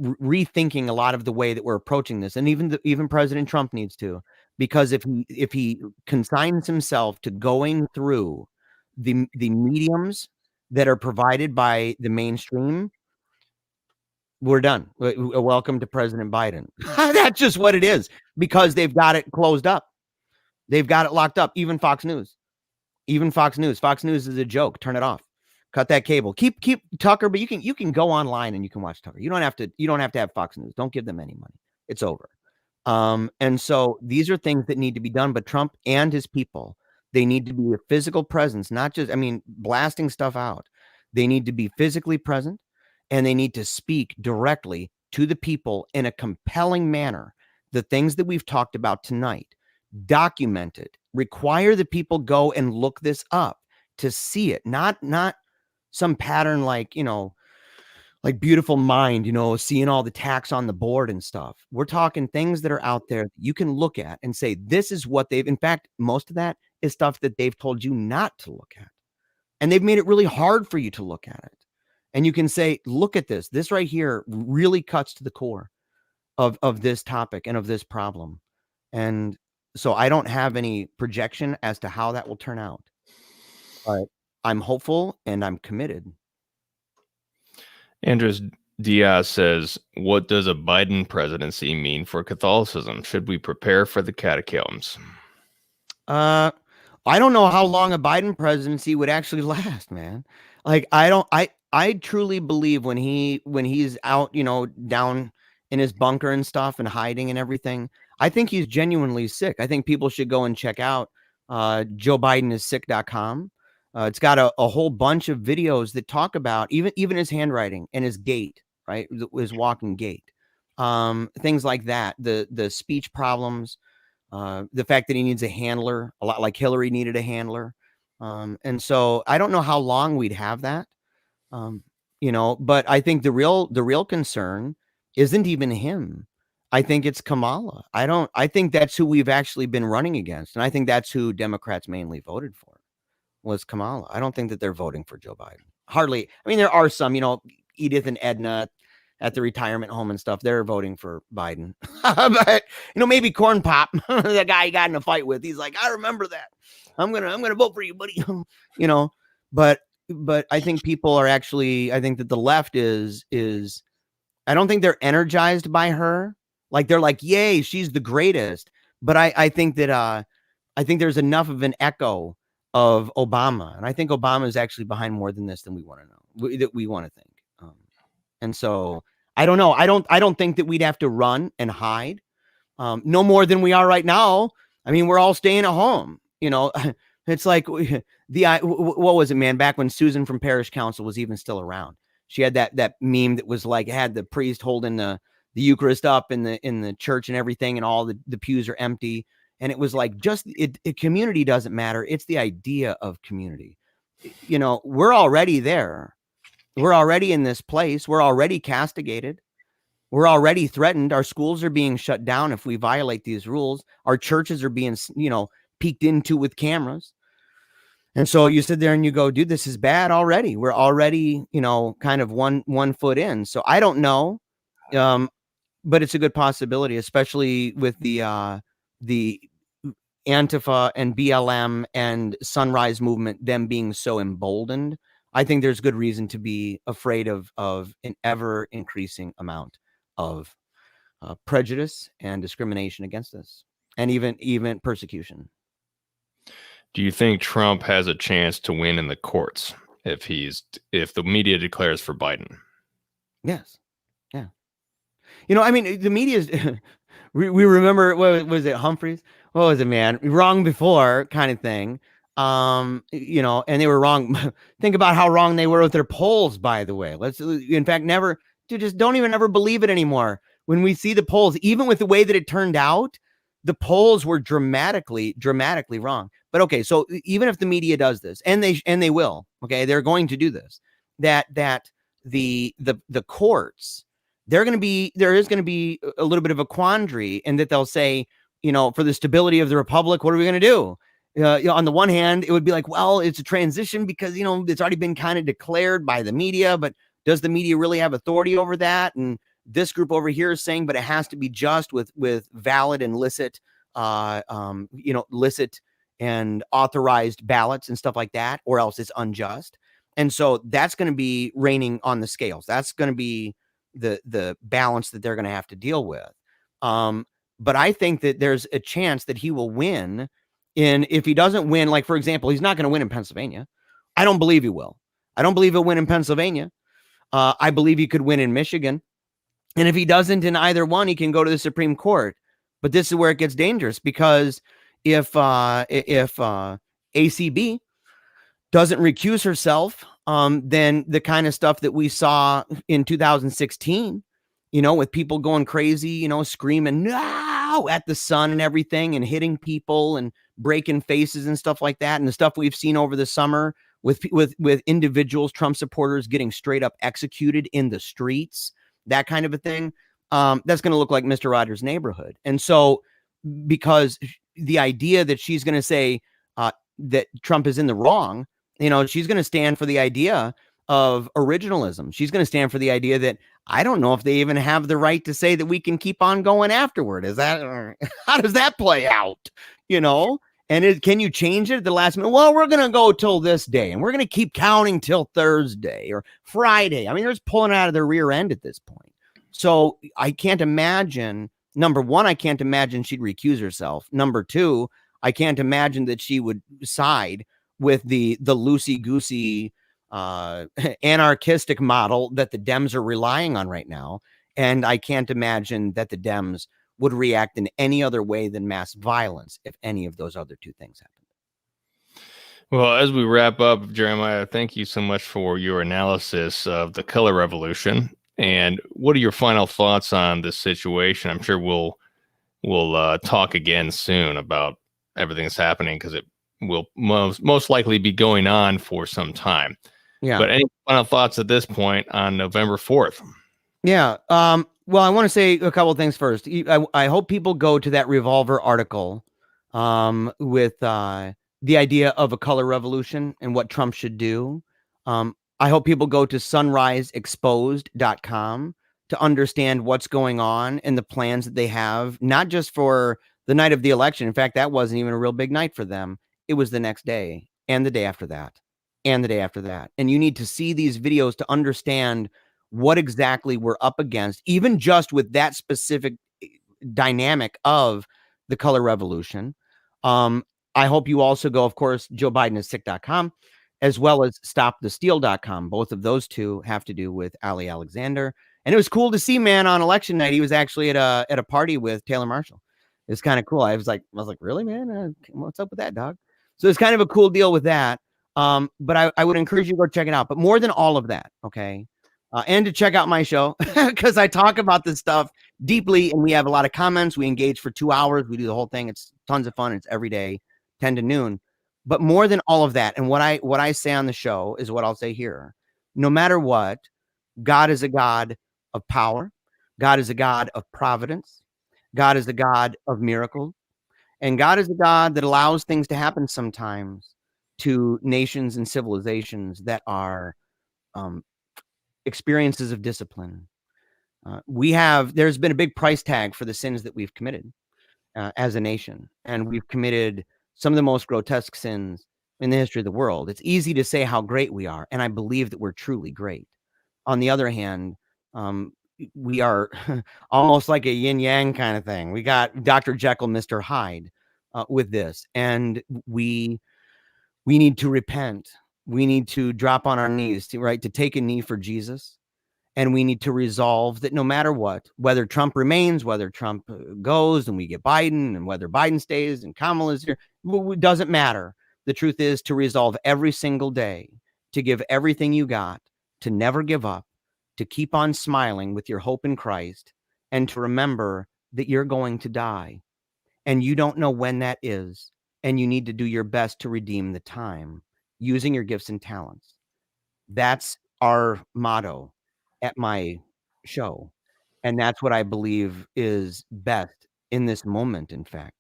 rethinking a lot of the way that we're approaching this. And even President Trump needs to, because if he consigns himself to going through the mediums that are provided by the mainstream, we're done. Welcome to President Biden. That's just what it is, because they've got it closed up. They've got it locked up. Even Fox News. Fox News is a joke. Turn it off. Cut that cable. Keep Tucker, but you can go online and you can watch Tucker. You don't have to have Fox News. Don't give them any money. It's over. And so these are things that need to be done. But Trump and his people, they need to be a physical presence, not just, blasting stuff out. They need to be physically present, and they need to speak directly to the people in a compelling manner. The things that we've talked about tonight, document it, require the people go and look this up to see it, not some pattern like Beautiful Mind, seeing all the tax on the board and stuff. We're talking things that are out there that you can look at and say, this is what in fact, most of that is stuff that they've told you not to look at. And they've made it really hard for you to look at it. And you can say, look at this. This right here really cuts to the core of this topic and of this problem. And so I don't have any projection as to how that will turn out. But I'm hopeful and I'm committed. Andres Diaz says, what does a Biden presidency mean for Catholicism? Should we prepare for the catacombs? I don't know how long a Biden presidency would actually last, man. Like, I truly believe when he's out, down in his bunker and stuff and hiding and everything, I think he's genuinely sick. I think people should go and check out JoeBidenIsSick.com. It's got a whole bunch of videos that talk about even his handwriting and his gait right? Is walking gait. Things like that. The speech problems, the fact that he needs a handler, a lot like Hillary needed a handler. And so I don't know how long we'd have that. But I think the real concern isn't even him. I think it's Kamala. I think that's who we've actually been running against. And I think that's who Democrats mainly voted for, was Kamala. I don't think that they're voting for Joe Biden. Hardly. I mean, there are some, Edith and Edna at the retirement home and stuff. They're voting for Biden. But, maybe Corn Pop, the guy he got in a fight with, he's like, I remember that. I'm gonna vote for you, buddy. But I think people are actually, I think that the left is I don't think they're energized by her. Like they're like, yay, she's the greatest. But I think that I think there's enough of an echo of Obama. And I think Obama is actually behind more than this than we want to know, that we want to think. And so I don't know. I don't think that we'd have to run and hide no more than we are right now. I mean, we're all staying at home, It's like what was it, man? Back when Susan from Parish Council was even still around, she had that meme that was like, had the priest holding the Eucharist up in the church and everything, and all the pews are empty. And it was like, just community doesn't matter. It's the idea of community. We're already there. We're already in this place. We're already castigated. We're already threatened. Our schools are being shut down if we violate these rules. Our churches are being, peeked into with cameras. And so you sit there and you go, dude, this is bad already. We're already, kind of one foot in. So I don't know. But it's a good possibility, especially with the Antifa and BLM and Sunrise Movement, them being so emboldened. I think there's good reason to be afraid of an ever increasing amount of prejudice and discrimination against us, and even persecution. Do you think Trump has a chance to win in the courts if the media declares for Biden? Yes. Yeah. I mean, the media is, we remember, what was it, Humphreys? What was it, man? Wrong before kind of thing. And they were wrong. Think about how wrong they were with their polls, by the way. In fact, just don't even ever believe it anymore. When we see the polls, even with the way that it turned out, the polls were dramatically wrong. But okay, so even if the media does this, and they will, okay, they're going to do this, that the courts, there is going to be a little bit of a quandary, and that they'll say, for the stability of the republic, what are we going to do? On the one hand, it would be like, well, it's a transition because, it's already been kind of declared by the media, but does the media really have authority over that? And this group over here is saying, but it has to be just with valid and licit and authorized ballots and stuff like that, or else it's unjust. And so that's going to be raining on the scales. That's going to be the balance that they're going to have to deal with. But I think that there's a chance that he will win. If he doesn't win, like, for example, he's not going to win in Pennsylvania. I don't believe he will. I don't believe he'll win in Pennsylvania. I believe he could win in Michigan. And if he doesn't in either one, he can go to the Supreme Court. But this is where it gets dangerous, because if ACB doesn't recuse herself, then the kind of stuff that we saw in 2016, with people going crazy, screaming no at the sun and everything, and hitting people and breaking faces and stuff like that, and the stuff we've seen over the summer with individuals, Trump supporters, getting straight up executed in the streets, that kind of a thing, that's going to look like Mr. Rogers' Neighborhood. And so, because the idea that she's going to say that Trump is in the wrong, she's going to stand for the idea of originalism. She's going to stand for the idea that I don't know if they even have the right to say that we can keep on going afterward. How does that play out? And can you change it at the last minute? Well, we're going to go till this day, and we're going to keep counting till Thursday or Friday. I mean, they're just pulling out of their rear end at this point. So I can't imagine, number one, I can't imagine she'd recuse herself. Number two, I can't imagine that she would side with the loosey-goosey anarchistic model that the Dems are relying on right now. And I can't imagine that the Dems would react in any other way than mass violence if any of those other two things happen. Well, as we wrap up, Jeremiah, thank you so much for your analysis of the color revolution And what are your final thoughts on this situation? I'm sure we'll talk again soon about everything that's happening, because it will most likely be going on for some time. Yeah. But any final thoughts at this point on November 4th? Yeah. Well, I want to say a couple of things first. I hope people go to that Revolver article with the idea of a color revolution and what Trump should do. I hope people go to sunriseexposed.com to understand what's going on and the plans that they have, not just for the night of the election. In fact, that wasn't even a real big night for them. It was the next day and the day after that and the day after that. And you need to see these videos to understand what exactly we're up against, even just with that specific dynamic of the color revolution. I hope you also go, of course, JoeBidenIsSick.com, as well as StopTheSteal.com. Both of those two have to do with Ali Alexander. And it was cool to see, man, on election night, he was actually at a party with Taylor Marshall. It's kind of cool. I was like, really, man? What's up with that, dog? So it's kind of a cool deal with that. But I would encourage you to go check it out. But more than all of that, okay, and to check out my show, because I talk about this stuff deeply, and we have a lot of comments. We engage for 2 hours. We do the whole thing. It's tons of fun. It's every day, 10 to noon. But more than all of that, and what I say on the show is what I'll say here. No matter what, God is a God of power. God is a God of providence. God is a God of miracles. And God is a God that allows things to happen sometimes to nations and civilizations that are experiences of discipline. There's been a big price tag for the sins that we've committed as a nation. And we've committed some of the most grotesque sins in the history of the world. It's easy to say how great we are, and I believe that we're truly great. On the other hand, we are almost like a yin yang kind of thing. We got Dr. Jekyll, Mr. Hyde with this, and we need to repent. We need to drop on our knees, to take a knee for Jesus. And we need to resolve that no matter what, whether Trump remains, whether Trump goes and we get Biden, and whether Biden stays and Kamala is here, it doesn't matter. The truth is to resolve every single day, to give everything you got, to never give up, to keep on smiling with your hope in Christ, and to remember that you're going to die. And you don't know when that is. And you need to do your best to redeem the time using your gifts and talents. That's our motto at my show. And that's what I believe is best in this moment, in fact,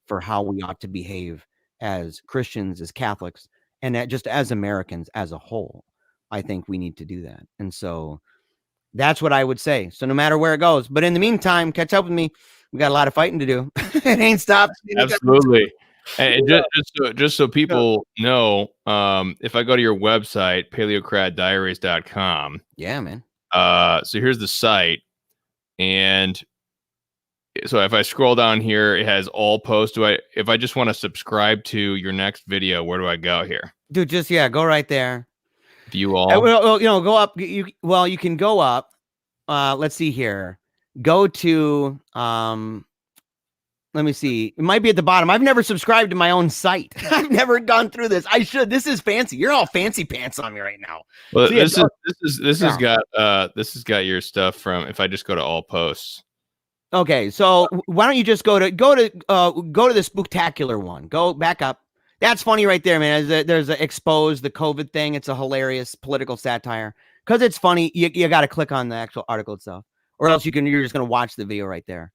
for how we ought to behave as Christians, as Catholics, and just as Americans as a whole. I think we need to do that. And so that's what I would say. So no matter where it goes, but in the meantime, catch up with me. We got a lot of fighting to do. It ain't stopped. Absolutely. And just so people know, if I go to your website, paleocratdiaries.com. Yeah, man. So here's the site. And so if I scroll down here, it has all posts. If I just want to subscribe to your next video, where do I go here? Dude, go right there. View all. Well, go up. You can go up. Let's see here. Go to let me see. It might be at the bottom. I've never subscribed to my own site. I've never gone through this. I should. This is fancy. You're all fancy pants on me right now. Well, so this has got your stuff from. If I just go to all posts. Okay, so why don't you just go to the spooktacular one? Go back up. That's funny right there, man. There's a expose the COVID thing. It's a hilarious political satire because it's funny. You got to click on the actual article itself, or else you're just gonna watch the video right there.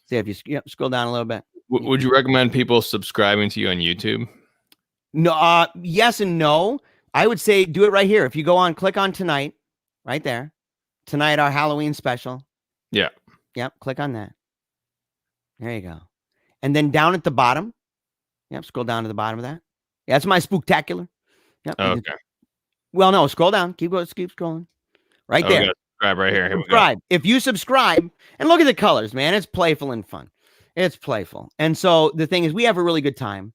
See if you scroll down a little bit. Would you recommend people subscribing to you on YouTube? No, yes and no. I would say do it right here. If you go on, click on tonight, right there. Tonight, our Halloween special. Yeah. Yep. Click on that. There you go. And then down at the bottom. Yep. Scroll down to the bottom of that. Yeah, that's my spooktacular. Yep. Okay. Well, no, scroll down. Keep scrolling. Right there. Subscribe right here. Subscribe. If you subscribe, and look at the colors, man, it's playful and fun. It's playful. And so the thing is, we have a really good time.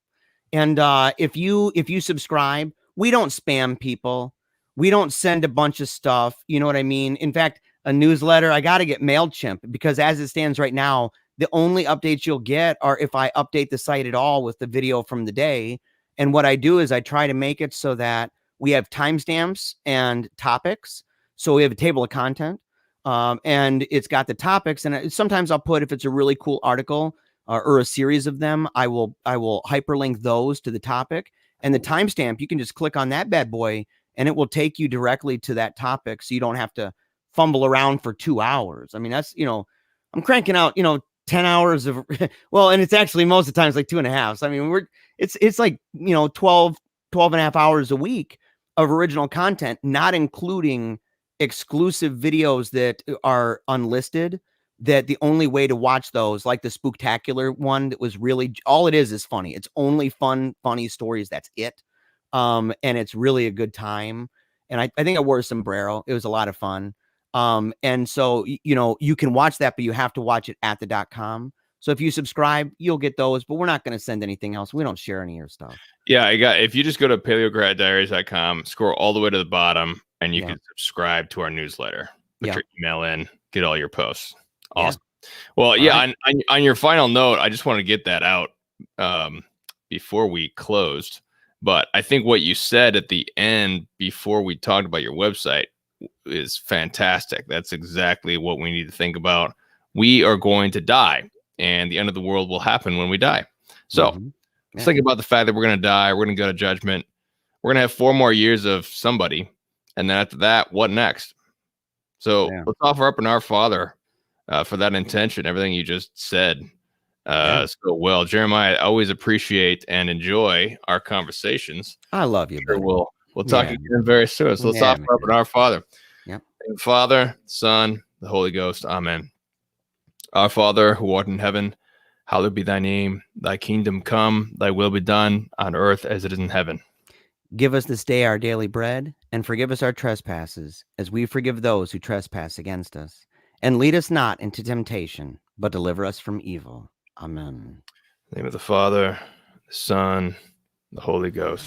And if you subscribe, we don't spam people. We don't send a bunch of stuff. You know what I mean? In fact, a newsletter, I got to get MailChimp because as it stands right now, the only updates you'll get are if I update the site at all with the video from the day. And what I do is I try to make it so that we have timestamps and topics. So we have a table of content, and it's got the topics. And sometimes I'll put, if it's a really cool article or a series of them, I will hyperlink those to the topic, and the timestamp. You can just click on that bad boy, and it will take you directly to that topic, so you don't have to fumble around for 2 hours. I mean, that's, I'm cranking out, 10 hours of, well, and it's actually most of the times like 2.5. So, I mean, it's like, 12 and a half hours a week of original content, not including exclusive videos that are unlisted, that the only way to watch those, like the Spooktacular one, that was really, all it is funny. It's only funny stories. That's it. And it's really a good time. And I think I wore a sombrero. It was a lot of fun. And so, you can watch that, but you have to watch it at the .com. So if you subscribe, you'll get those, but we're not going to send anything else. We don't share any of your stuff. Yeah, if you just go to paleogratdiaries.com, scroll all the way to the bottom, and you can subscribe to our newsletter. Put your email in, get all your posts. Awesome. Yeah. Well, right. On your final note, I just want to get that out before we closed. But I think what you said at the end before we talked about your website is fantastic. That's exactly what we need to think about. We are going to die, and the end of the world will happen when we die. So let's think about the fact that we're going to die. We're going to go to judgment. We're going to have 4 more years of somebody. And then after that, what next? So let's offer up an Our Father for that intention, everything you just said so well. Jeremiah, I always appreciate and enjoy our conversations. I love you. Sure, we'll talk again very soon. So let's offer up an Our Father. Yep. Father, Son, the Holy Ghost. Amen. Our Father, who art in heaven, hallowed be thy name. Thy kingdom come, thy will be done on earth as it is in heaven. Give us this day our daily bread, and forgive us our trespasses, as we forgive those who trespass against us. And lead us not into temptation, but deliver us from evil. Amen. In the name of the Father, the Son, the Holy Ghost.